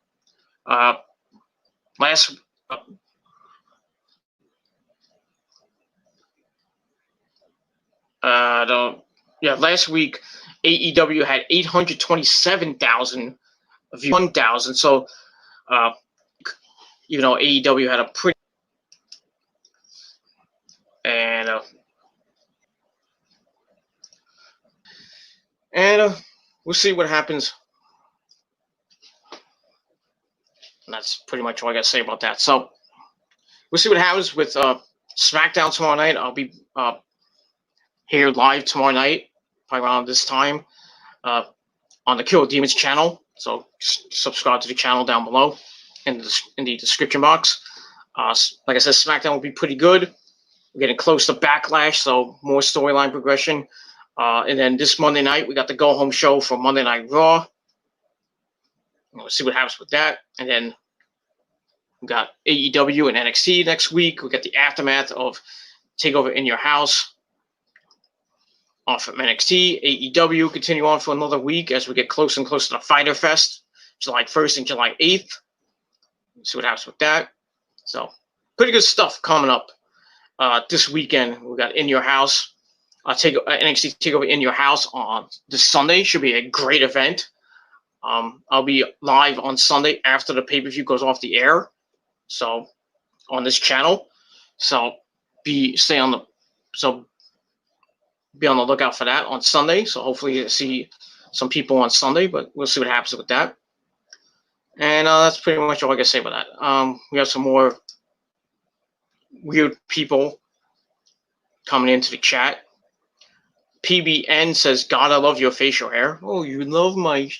Speaker 1: Last week AEW had 827,000 views, 1,000. So AEW had a pretty and we'll see what happens. And that's pretty much all I got to say about that. So we'll see what happens with SmackDown tomorrow night. I'll be here live tomorrow night. probably around this time, on the Kill Demons channel. So subscribe to the channel down below in the description box. Like I said, SmackDown will be pretty good. We're getting close to Backlash, so more storyline progression. And then this Monday night, we got the go-home show for Monday Night Raw. We'll see what happens with that. And then we got AEW and NXT next week. We got the aftermath of TakeOver in Your House from NXT. AEW continue on for another week as we get closer and closer to Fyter Fest, July 1st and July 8th. We'll see what happens with that. So, pretty good stuff coming up this weekend. We got In Your House. NXT TakeOver in Your House on this Sunday. Should be a great event. I'll be live on Sunday after the pay-per-view goes off the air. So on this channel. So be on the lookout for that on Sunday. So hopefully you'll see some people on Sunday, but we'll see what happens with that. And that's pretty much all I can say about that. We have some more weird people coming into the chat. PBN says, God, I love your facial hair. Oh, you love my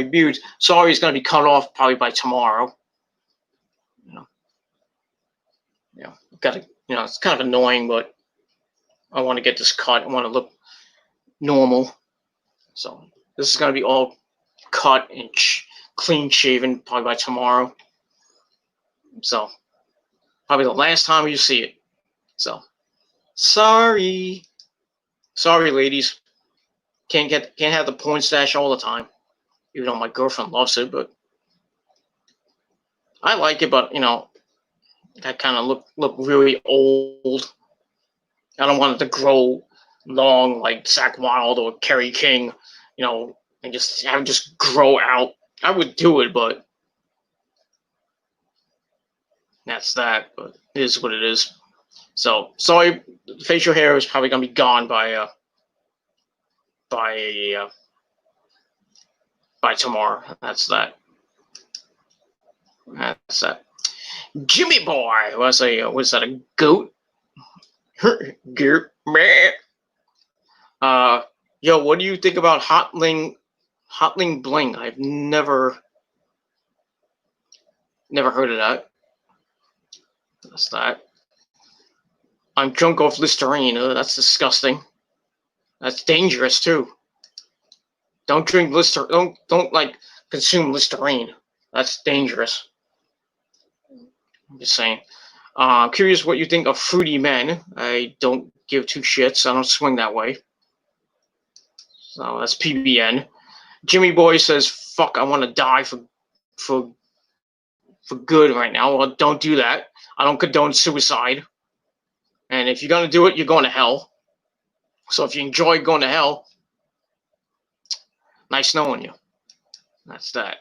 Speaker 1: beard. Sorry, it's going to be cut off probably by tomorrow. It's kind of annoying, but I want to get this cut. I want to look normal. So this is going to be all cut and clean shaven probably by tomorrow. So probably the last time you see it. So sorry, ladies. Can't have the porn stash all the time. Even though my girlfriend loves it, but I like it. But that kind of look really old. I don't want it to grow long like Zach Wilde or Kerry King, and just have it just grow out. I would do it, but that's that. But it is what it is. So sorry, facial hair is probably gonna be gone by tomorrow. That's that. That's that. Jimmy Boy was that a goat? Yo, what do you think about Hotling Bling? I've never heard of that. That's that. I'm drunk off listerine. That's disgusting. That's dangerous too. Don't drink Listerine. Don't consume Listerine. That's dangerous. I'm just saying. I'm curious what you think of Fruity Men. I don't give two shits. I don't swing that way. So that's PBN. Jimmy Boy says, "Fuck, I want to die for good right now." Well, don't do that. I don't condone suicide. And if you're gonna do it, you're going to hell. So if you enjoy going to hell, nice knowing you. That's that.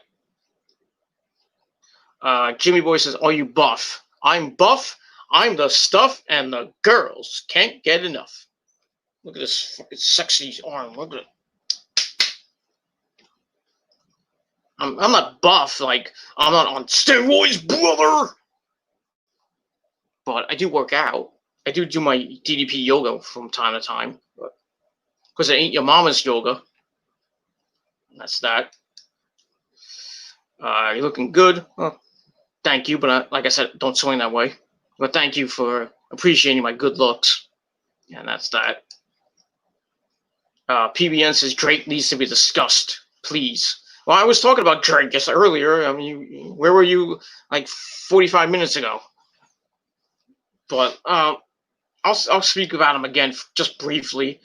Speaker 1: Jimmy Boy says, "Are you buff?" I'm buff. I'm the stuff, and the girls can't get enough. Look at this fucking sexy arm. Look at it. I'm not buff. Like, I'm not on steroids, brother. But I do work out. I do my DDP yoga from time to time. Because it ain't your mama's yoga. That's that. You're looking good. Well, thank you, but like I said, don't swing that way. But thank you for appreciating my good looks. And that's that. PBN says Drake needs to be discussed, please. Well, I was talking about Drake just earlier. I mean, where were you like 45 minutes ago? But I'll speak about him again just briefly.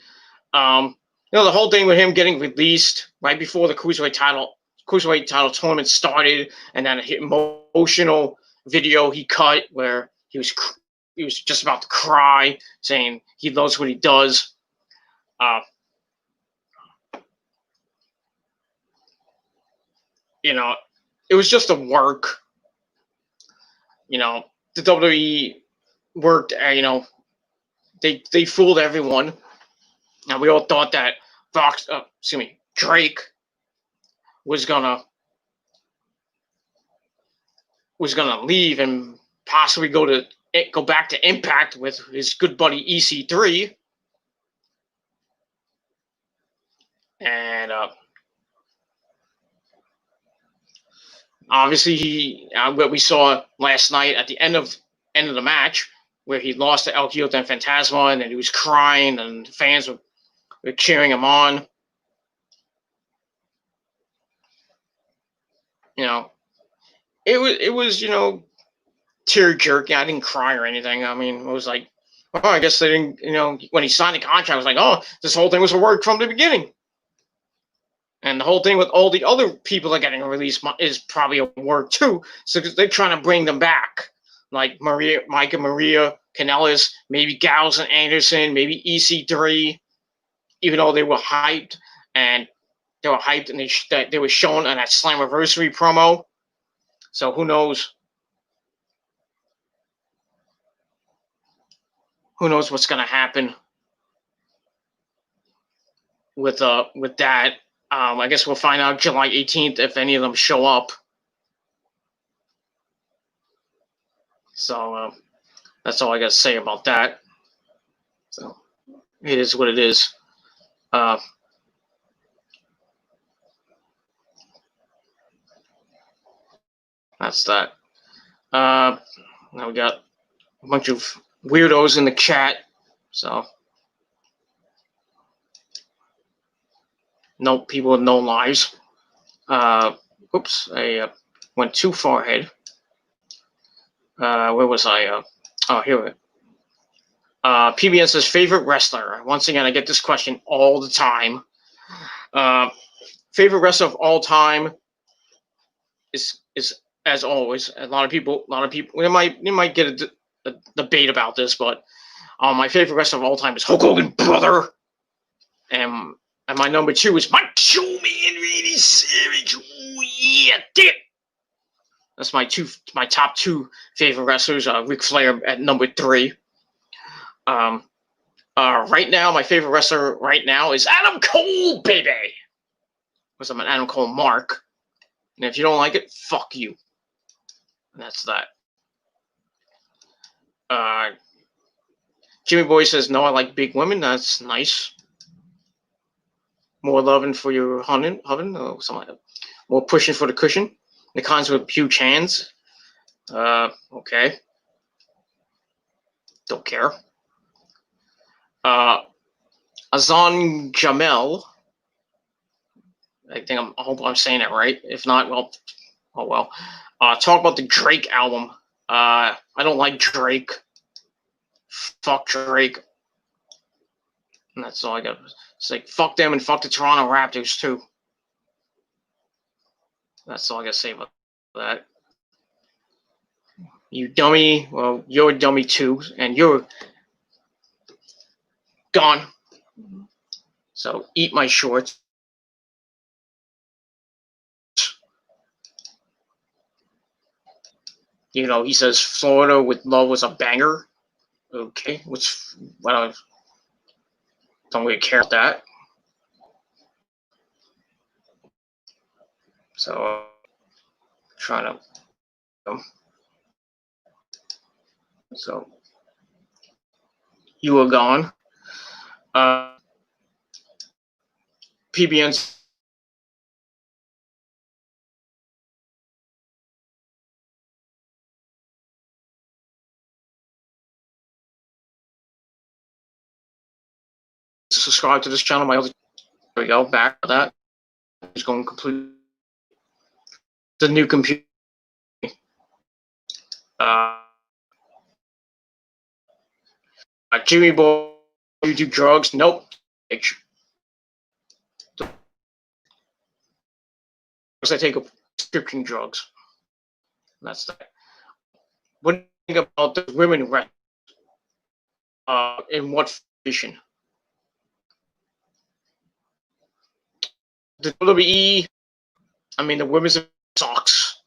Speaker 1: The whole thing with him getting released right before the cruiserweight title tournament started, and then an emotional video he cut where he was just about to cry, saying he loves what he does. It was just a work. The WWE worked. They fooled everyone, and we all thought that Drake was gonna leave and possibly go back to Impact with his good buddy EC3. And obviously, what we saw last night at the end of the match, where he lost to El Hijo and Fantasma, and then he was crying, and fans were cheering him on. You know, it was tear jerking. I didn't cry or anything. I mean, it was like, oh, I guess they didn't. When he signed the contract, I was like, oh, this whole thing was a work from the beginning. And the whole thing with all the other people that are getting released is probably a work too. So they're trying to bring them back, like Micah Maria, Kanellis, maybe Gals and Anderson, maybe EC3, even though they were hyped and they were shown on that Slammiversary promo. So who knows? Who knows what's going to happen with that? I guess we'll find out July 18th if any of them show up. So that's all I got to say about that. So it is what it is. That's that. Now we got a bunch of weirdos in the chat. So no people with no lives. Oops, I went too far ahead. Where was I? Oh, here. PBN says favorite wrestler. Once again, I get this question all the time. Favorite wrestler of all time is as always. A lot of people. We might get a debate about this, but my favorite wrestler of all time is Hulk Hogan, brother. And my number 2 is Macho Man Randy Savage. Ooh, yeah, dick. That's my top 2 favorite wrestlers. Ric Flair at number 3. Right now, my favorite wrestler right now is Adam Cole, baby. Because I'm an Adam Cole mark. And if you don't like it, fuck you. And that's that. Jimmy Boy says, no, I like big women. That's nice. More loving for your hunting, or something like that. More pushing for the cushion. The kinds with huge hands. Okay. Don't care. Azan Jamel. I hope I'm saying that right. If not, well, oh well. Talk about the Drake album. I don't like Drake. Fuck Drake. And that's all I got. It's like, fuck them and fuck the Toronto Raptors, too. That's all I got to say about that. You dummy. Well, you're a dummy, too. And you're gone. So, eat my shorts. He says Florida with Love was a banger. Okay, I don't really care about that. So, trying to. So, you are gone. PBN. Subscribe to this channel. There we go. Back to that. It's going completely. The new computer. Jimmy Boy, you do drugs? Nope. I take prescription drugs. That's that. What do you think about the women wrestling? In what position? The WWE, I mean, the women's sucks.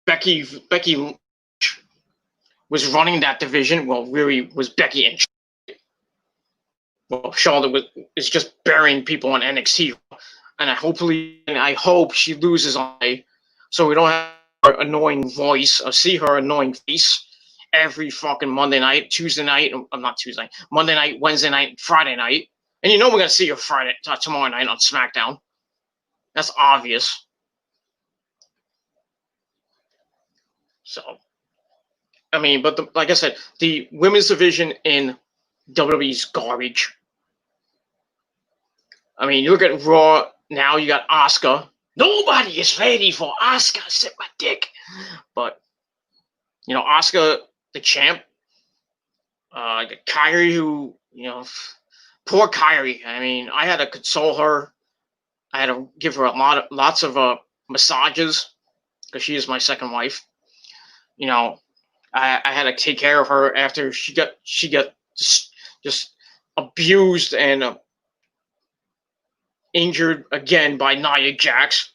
Speaker 1: Becky was running that division. Well, really was Becky and Charlotte is just burying people on NXT, and I hope she loses on so we don't have her annoying voice or see her annoying face every fucking Monday night, Tuesday night. I'm not Tuesday night, Monday night, Wednesday night, Friday night. And you know we're gonna see her tomorrow night on SmackDown. That's obvious. So, I mean, but like I said, the women's division in WWE's garbage. I mean, you look at Raw now. You got Asuka. Nobody is ready for Asuka. Sit my dick. But Asuka, the champ. Kyrie, who poor Kyrie. I mean, I had to console her. I had to give her lots of massages because she is my second wife. I had to take care of her after she got just abused and injured again by Nia Jax.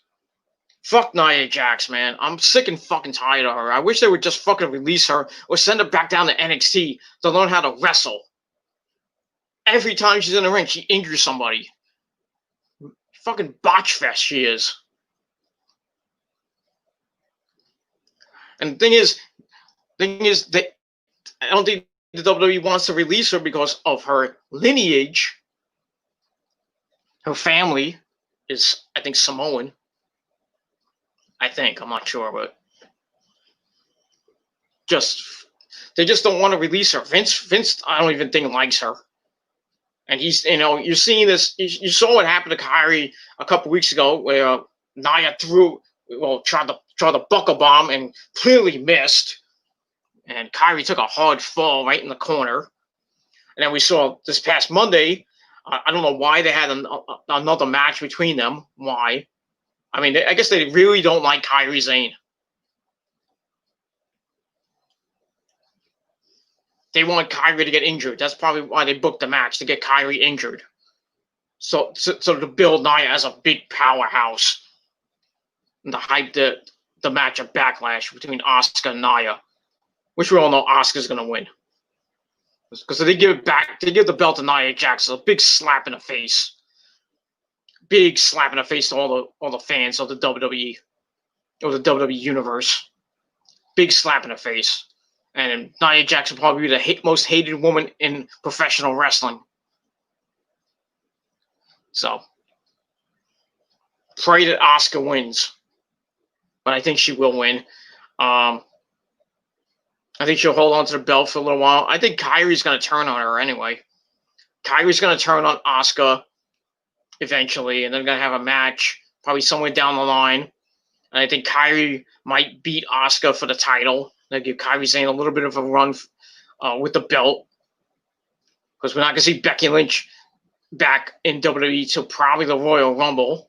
Speaker 1: Fuck Nia Jax, man. I'm sick and fucking tired of her. I wish they would just fucking release her or send her back down to NXT to learn how to wrestle. Every time she's in the ring, she injures somebody. Fucking botch fest she is. And the thing is that I don't think the WWE wants to release her because of her lineage. Her family is, I think, Samoan. I'm not sure, but they just don't want to release her. Vince, I don't even think likes her. And he's, you're seeing this. You saw what happened to Kyrie a couple weeks ago, where Nia tried to buckle bomb and clearly missed, and Kyrie took a hard fall right in the corner. And then we saw this past Monday. I don't know why they had another match between them. Why? I mean, I guess they really don't like Kyrie Sane. They want Kyrie to get injured. That's probably why they booked the match, to get Kyrie injured. So to build Nia as a big powerhouse. And to hype the match of Backlash between Asuka and Nia. Which we all know Asuka's going to win. Because they give the belt to Nia Jax. A big slap in the face. Big slap in the face to all the fans of the WWE. Or the WWE Universe. Big slap in the face. And Nia Jax will probably be the most hated woman in professional wrestling. So, pray that Asuka wins. But I think she will win. I think she'll hold on to the belt for a little while. I think Kyrie's going to turn on her anyway. Kyrie's going to turn on Asuka eventually, and they're going to have a match probably somewhere down the line. And I think Kyrie might beat Asuka for the title. They'll give Kyrie Sane a little bit of a run with the belt. Because we're not going to see Becky Lynch back in WWE till probably the Royal Rumble.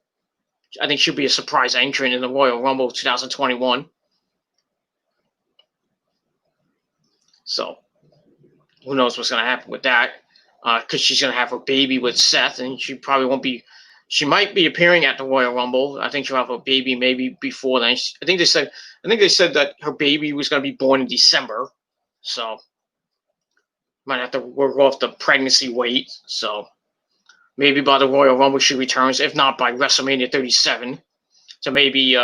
Speaker 1: I think she'll be a surprise entrant in the Royal Rumble 2021. So, who knows what's going to happen with that? Because she's going to have her baby with Seth, and she probably won't be. She might be appearing at the Royal Rumble. I think she'll have a baby maybe before then. I think they said that her baby was going to be born in December, so might have to work off the pregnancy weight. So maybe by the Royal Rumble she returns, if not by WrestleMania 37. So maybe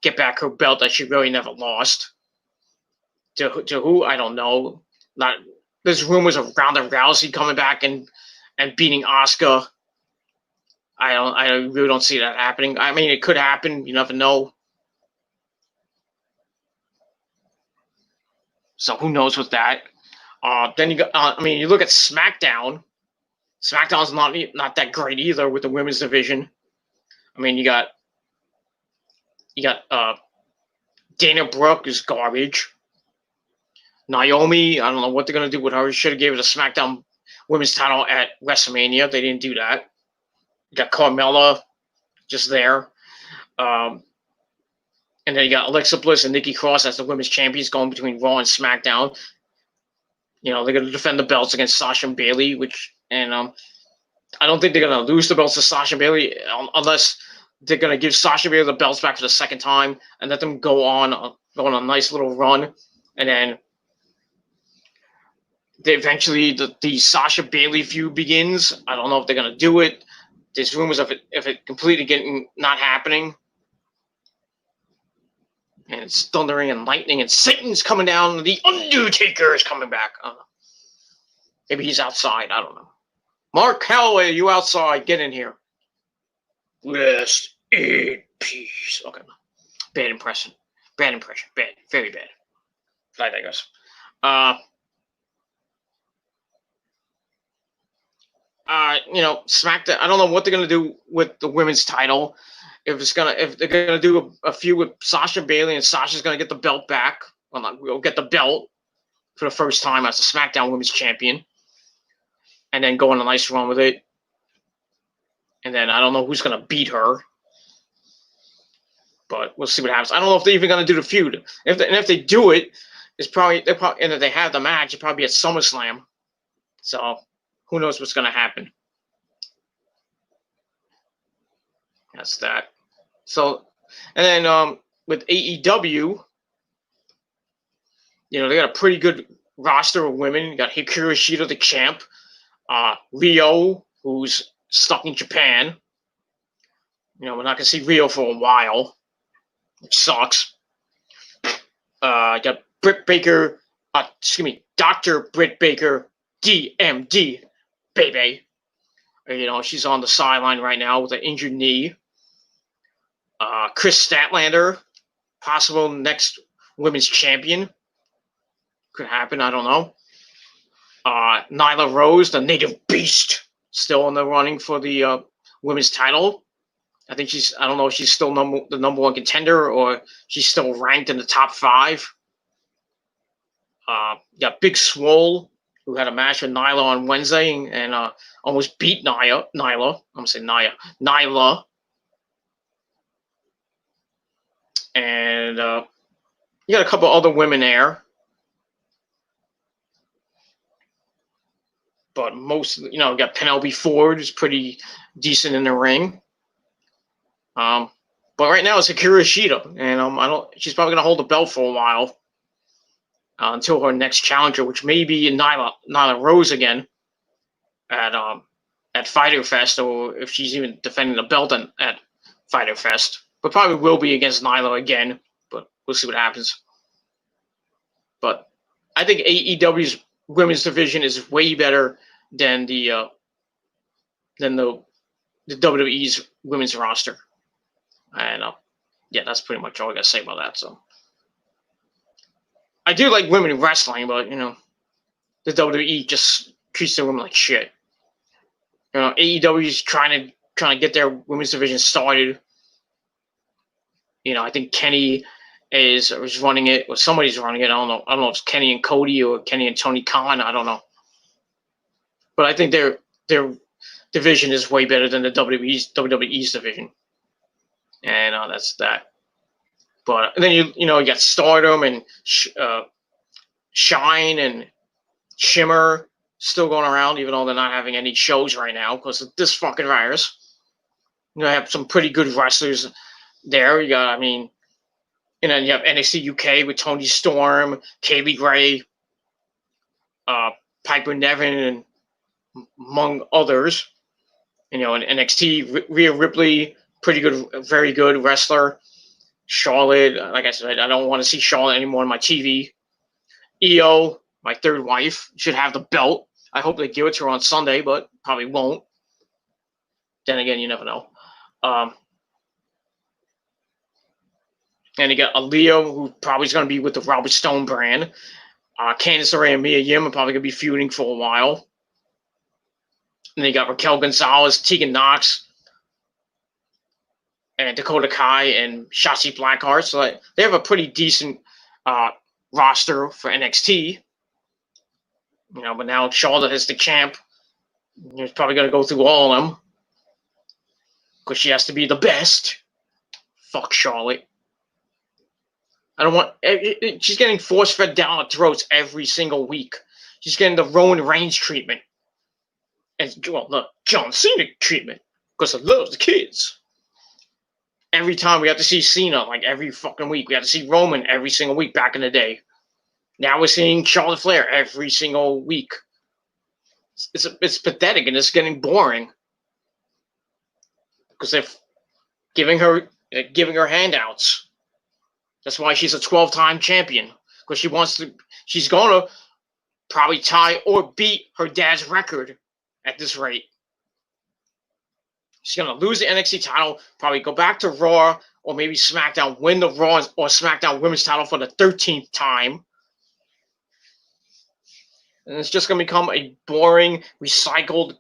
Speaker 1: get back her belt that she really never lost. To who? I don't know. There's rumors of Ronda Rousey coming back and beating Asuka. I really don't see that happening. I mean, it could happen. You never know. So who knows with that? Then you got. You look at SmackDown. SmackDown's not that great either with the women's division. I mean, you got Dana Brooke is garbage. Naomi, I don't know what they're gonna do with her. Should have gave her the SmackDown Women's title at WrestleMania. They didn't do that. You got Carmella just there. And then you got Alexa Bliss and Nikki Cross as the women's champions going between Raw and SmackDown. They're going to defend the belts against Sasha and Bayley, I don't think they're going to lose the belts to Sasha and Bayley unless they're going to give Sasha and Bayley the belts back for the second time and let them go on a nice little run. And then eventually the Sasha Bayley feud begins. I don't know if they're going to do it. There's rumors of it completely not happening. and it's thundering and lightning, and Satan's coming down, and the Undertaker is coming back. I don't know. Maybe he's outside. I don't know. Mark Calloway, you outside? Get in here. Rest in peace. Okay. Bad impression. Bad impression. Bad. Very bad. I digress. SmackDown. I don't know what they're gonna do with the women's title. If they're gonna do a feud with Sasha Bailey, and Sasha's gonna get the belt back. Well, we'll get the belt for the first time as a SmackDown Women's Champion, and then go on a nice run with it. And then I don't know who's gonna beat her, but we'll see what happens. I don't know if they're even gonna do the feud. If they do it, and if they have the match, it'll probably be at SummerSlam. So who knows what's gonna happen. That's that. So, and then with AEW, they got a pretty good roster of women. You got Hikaru Shida, the champ. Rio, who's stuck in Japan. We're not gonna see Rio for a while, which sucks. Got Britt Baker. Dr. Britt Baker, DMD, baby. She's on the sideline right now with an injured knee. Chris Statlander, possible next women's champion. Could happen, I don't know. Nyla Rose, the native beast, still in the running for the women's title. I think I don't know if she's still the number one contender or she's still ranked in the top 5. You got Big Swole, who had a match with Nyla on Wednesday and almost beat Nyla. I'm going to say Nyla. And you got a couple other women there. But most, you got Penelope Ford, who's pretty decent in the ring. But right now it's Hikaru Shida, and she's probably gonna hold the belt for a while until her next challenger, which may be Nyla Rose again at Fyter Fest, or if she's even defending the belt at Fyter Fest. But probably will be against Nyla again. But we'll see what happens. But I think AEW's women's division is way better than the WWE's women's roster. And that's pretty much all I got to say about that. So I do like women in wrestling, but the WWE just treats their women like shit. AEW is trying to get their women's division started. I think Kenny is running it, or somebody's running it. I don't know if it's Kenny and Cody or Kenny and Tony Khan. I don't know. But I think their division is way better than the WWE's division. And that's that. But then you got Stardom and Shine and Shimmer still going around, even though they're not having any shows right now because of this fucking virus. I have some pretty good wrestlers there. You got, and then you have NXT UK with Tony Storm, Kaylee Gray, Piper Nevin, and among others. In NXT, Rhea Ripley, pretty good, very good wrestler. Charlotte, like I said, I don't want to see Charlotte anymore on my TV. Io, my third wife, should have the belt. I hope they give it to her on Sunday, but probably won't. Then again, you never know. And you got Aaliyah, who probably is going to be with the Robert Stone brand. Candice LeRae and Mia Yim are probably going to be feuding for a while. And then you got Raquel Gonzalez, Tegan Knox, and Dakota Kai and Shotzi Blackheart. So they have a pretty decent roster for NXT. But now Charlotte is the champ. She's probably going to go through all of them because she has to be the best. Fuck Charlotte. I don't want. She's getting force-fed down our throats every single week. She's getting the Roman Reigns treatment. And, the John Cena treatment. Because I love the kids. Every time we have to see Cena, like every fucking week. We have to see Roman every single week back in the day. Now we're seeing Charlotte Flair every single week. It's pathetic and it's getting boring. Because they're giving her handouts. That's why she's a 12-time champion, because she's going to probably tie or beat her dad's record at this rate. She's going to lose the NXT title, probably go back to Raw, or maybe SmackDown, win the Raw or SmackDown Women's title for the 13th time. And it's just going to become a boring, recycled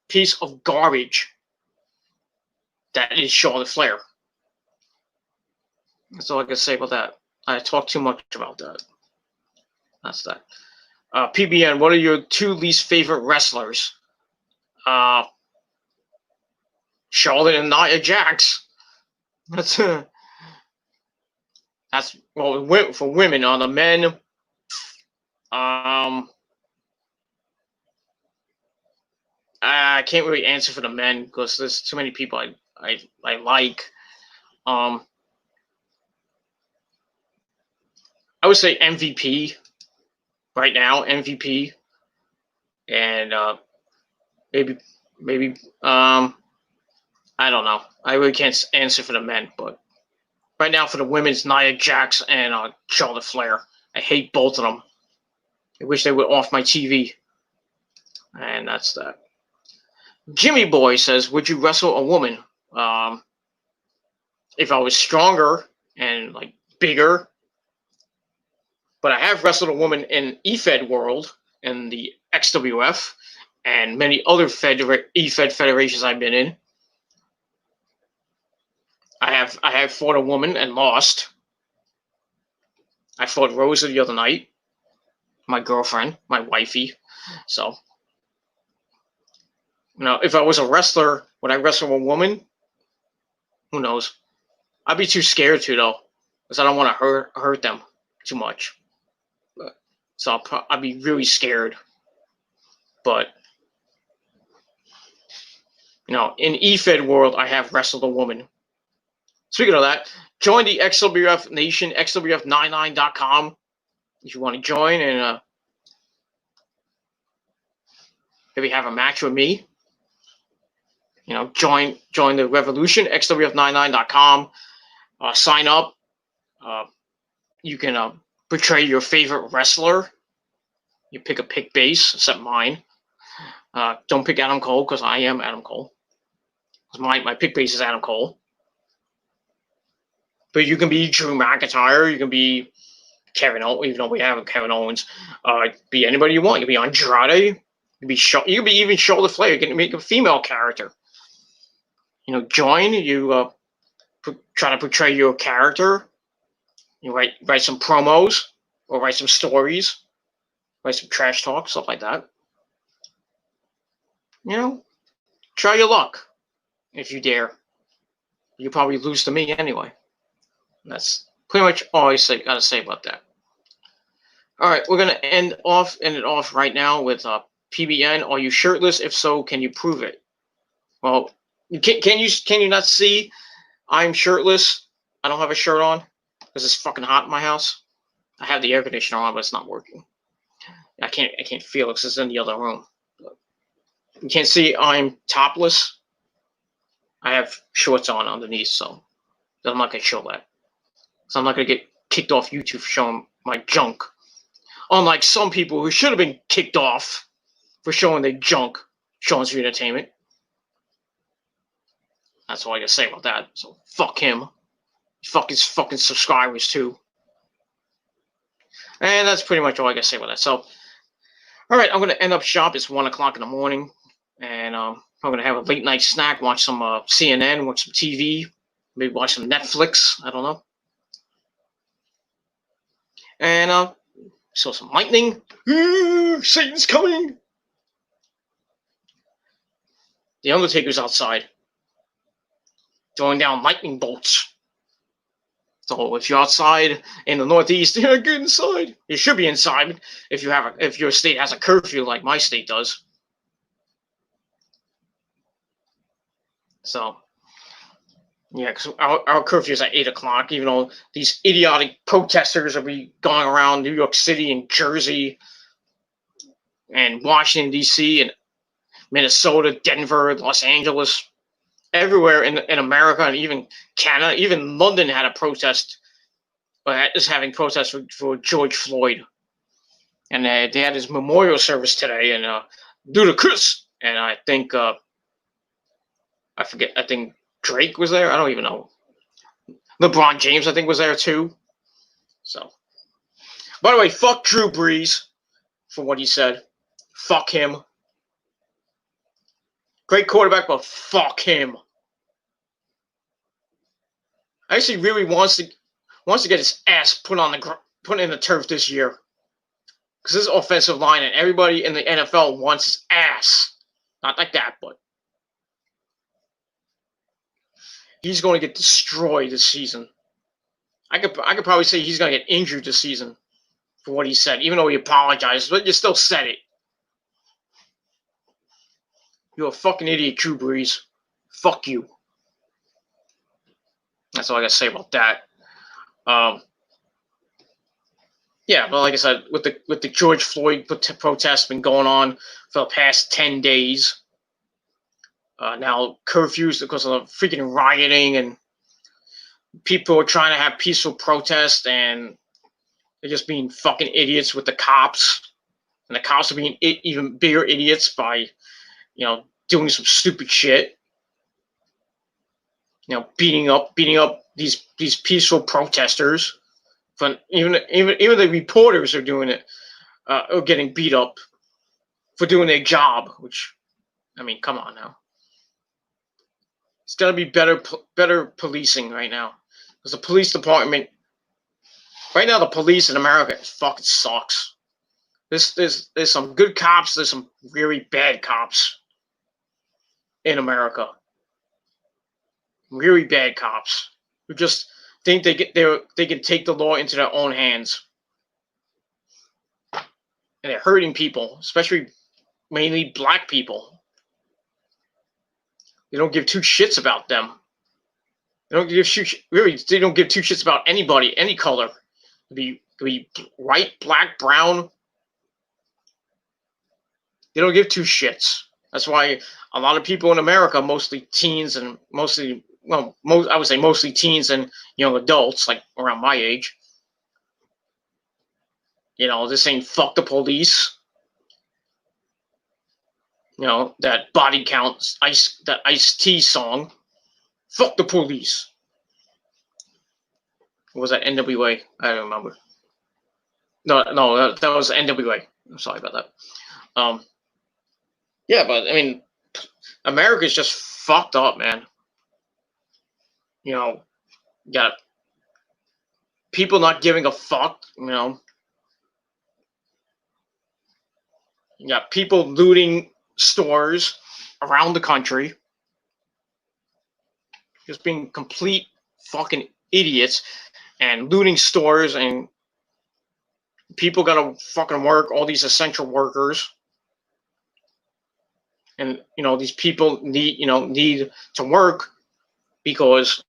Speaker 1: piece of garbage that is Charlotte Flair. That's all I can say about that. I talked too much about that. That's that. PBN, what are your 2 least favorite wrestlers? Charlotte and Nia Jax. That's well for women. On the men, I can't really answer for the men because there's too many people I like. I would say MVP right now, MVP, and maybe I don't know. I really can't answer for the men, but right now for the women's, Nia Jax and Charlotte Flair. I hate both of them. I wish they would off my TV. And that's that. Jimmy Boy says, would you wrestle a woman? If I was stronger and like bigger. But I have wrestled a woman in EFED world, in the XWF, and many other EFED federations I've been in. I have fought a woman and lost. I fought Rosa the other night, my girlfriend, my wifey. So, if I was a wrestler, would I wrestle a woman? Who knows? I'd be too scared to, though, because I don't want to hurt them too much. So I'd be really scared. But, in EFED world, I have wrestled a woman. Speaking of that, join the XWF Nation, XWF99.com, if you want to join and maybe have a match with me. Join the revolution, XWF99.com. Sign up. You can portray your favorite wrestler. You pick a pick base, except mine. Don't pick Adam Cole, because I am Adam Cole. My pick base is Adam Cole. But you can be Drew McIntyre. You can be Kevin Owens, even though we have Kevin Owens. Be anybody you want. You can be Andrade. You can be even Charlotte Flair. You can make a female character. Join. You try to portray your character. You write some promos or write some stories. Write some trash talk, stuff like that. Try your luck if you dare. You'll probably lose to me anyway. That's pretty much all I gotta say about that. All right, we're gonna end it off right now with PBN. Are you shirtless? If so, can you prove it? Well, can you not see I'm shirtless? I don't have a shirt on because it's fucking hot in my house. I have the air conditioner on, but it's not working. I can't feel it because it's in the other room. You can't see I'm topless. I have shorts on underneath, so I'm not gonna show that. So I'm not gonna get kicked off YouTube for showing my junk. Unlike some people who should have been kicked off for showing their junk, showing for entertainment. That's all I gotta say about that. So fuck him. Fuck his fucking subscribers too. And that's pretty much all I gotta say about that. So, all right, I'm gonna end up shop. It's 1 o'clock in the morning, and I'm gonna have a late night snack, watch some CNN, watch some TV, maybe watch some Netflix. I don't know. And saw some lightning. Satan's coming. The Undertaker's outside, throwing down lightning bolts. So if you're outside in the Northeast, get inside. You should be inside if your state has a curfew like my state does. So, yeah, because our curfew is at 8 o'clock, even though these idiotic protesters will be going around New York City and Jersey and Washington, D.C. and Minnesota, Denver, Los Angeles, everywhere in America and even Canada. Even London had a protest is having protests for George Floyd, and they had his memorial service today, and Ludacris, and I think I forget. I think Drake was there. I don't even know. LeBron James, I think, was there too. So, by the way, fuck Drew Brees for what he said. Fuck him. Great quarterback, but fuck him. Actually, really wants to get his ass put in the turf this year, because this offensive line and everybody in the NFL wants his ass. Not like that, but he's going to get destroyed this season. I could probably say he's going to get injured this season for what he said, even though he apologized, but you still said it. You're a fucking idiot, Drew Brees. Fuck you. That's all I got to say about that. Yeah, but like I said, with the George Floyd protest been going on for the past 10 days. Now curfews because of the freaking rioting, and people are trying to have peaceful protest, and they're just being fucking idiots with the cops, and the cops are being even bigger idiots by, doing some stupid shit. Beating up these peaceful protesters. But even the reporters are doing it, are getting beat up for doing their job. Which, I mean, come on now. It's got to be better policing right now, because the police department right now, the police in America fucking sucks. There's some good cops. There's some really bad cops in America. Really bad cops who just think they can take the law into their own hands, and they're hurting people, especially mainly black people. They don't give two shits about them. They don't give two shits about anybody, any color. It could be white, black, brown. They don't give two shits. That's why a lot of people in America, mostly teens and mostly teens and young adults, like around my age, they're saying fuck the police. That body count, that Ice-T song, fuck the police. Or was that NWA? I don't remember. No, that was NWA. I'm sorry about that. Yeah, but I mean, America's just fucked up, man. You got people not giving a fuck. You got people looting stores around the country, just being complete fucking idiots and looting stores, and people gotta fucking work, all these essential workers, and these people need to work because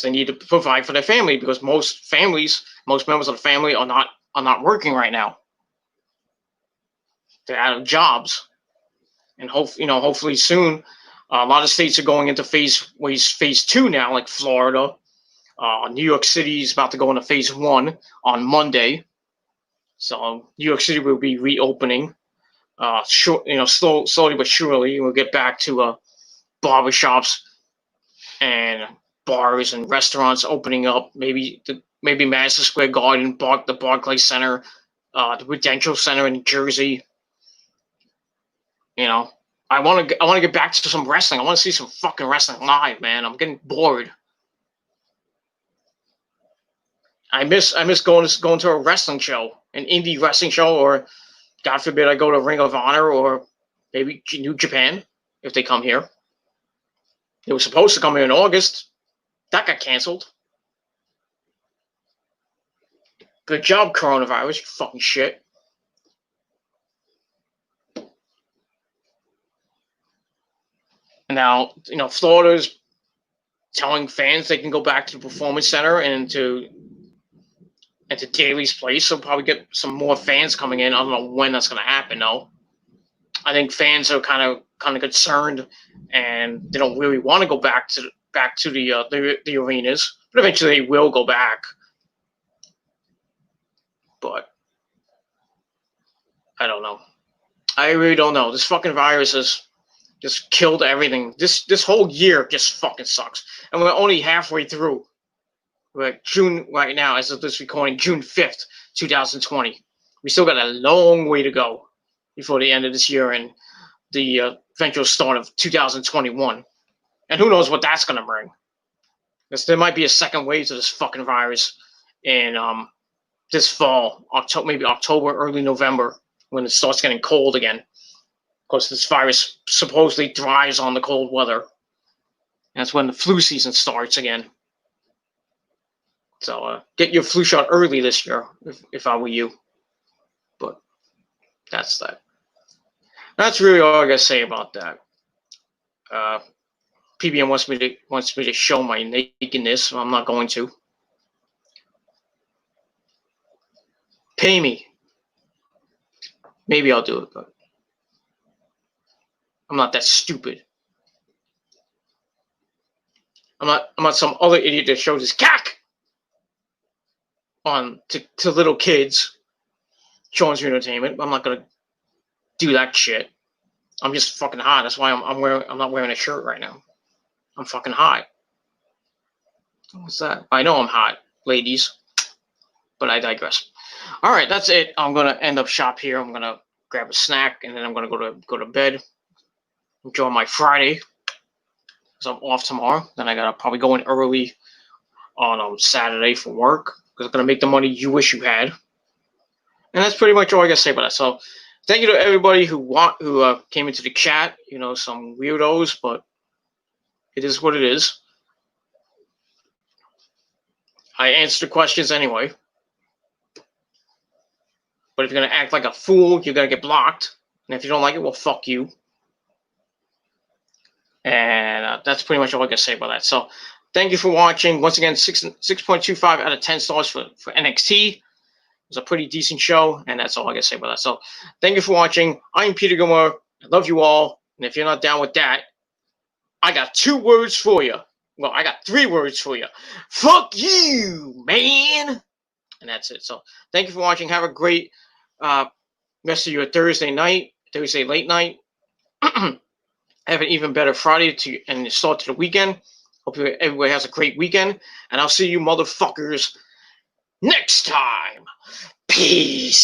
Speaker 1: they need to provide for their family, because most members of the family are not working right now. They're out of jobs, and hopefully soon, a lot of states are going into phase 2 now, like Florida. New York City is about to go into phase 1 on Monday, so New York City will be reopening. Slowly but surely, we'll get back to barbershops and bars and restaurants opening up. Maybe Madison Square Garden, the Barclays Center, the Prudential Center in New Jersey. I want to get back to some wrestling. I want to see some fucking wrestling live, man. I'm getting bored. I miss going to a wrestling show, an indie wrestling show, or God forbid I go to Ring of Honor or maybe New Japan if they come here. They were supposed to come here in August. That got canceled. Good job, coronavirus, you fucking shit. Now, Florida's telling fans they can go back to the Performance Center and to Daly's Place. So probably get some more fans coming in. I don't know when that's going to happen, though. I think fans are kind of concerned, and they don't really want to go back back to the arenas, but eventually they will go back. But I don't know. I really don't know. This fucking virus has just killed everything. This whole year just fucking sucks, and we're only halfway through. We're at June right now, as of this recording, June 5th, 2020. We still got a long way to go before the end of this year and the eventual start of 2021. And who knows what that's going to bring. Because there might be a second wave to this fucking virus in this fall, October, maybe October, early November, when it starts getting cold again. Because this virus supposedly thrives on the cold weather. And that's when the flu season starts again. So get your flu shot early this year, if I were you. But that's that. That's really all I gotta say about that. PBM wants me to show my nakedness, so I'm not going to. Pay me. Maybe I'll do it, but I'm not that stupid. I'm not some other idiot that shows his cack on to little kids. Children's entertainment. I'm not gonna do that shit. I'm just fucking hot. That's why I'm not wearing a shirt right now. I'm fucking hot. What's that? I know I'm hot, ladies. But I digress. All right, that's it. I'm gonna end up shop here. I'm gonna grab a snack and then I'm gonna go to bed. Enjoy my Friday because I'm off tomorrow. Then I gotta probably go in early on Saturday for work because I'm gonna make the money you wish you had. And that's pretty much all I gotta say about that. So, thank you to everybody who came into the chat. You know, some weirdos, but it is what it is. I answer the questions anyway. But if you're gonna act like a fool, you're gonna get blocked. And if you don't like it, well, fuck you. And that's pretty much all I can say about that. So, thank you for watching. Once again, 6.25 out of 10 stars for NXT. It was a pretty decent show, and that's all I can say about that. So, thank you for watching. I'm Peter Gilmore. I love you all. And if you're not down with that, I got 2 words for you. Well, I got 3 words for you. Fuck you, man. And that's it. So, thank you for watching. Have a great rest of your Thursday late night. Have an even better Friday and start to the weekend. Hope everybody has a great weekend. And I'll see you motherfuckers next time. Peace.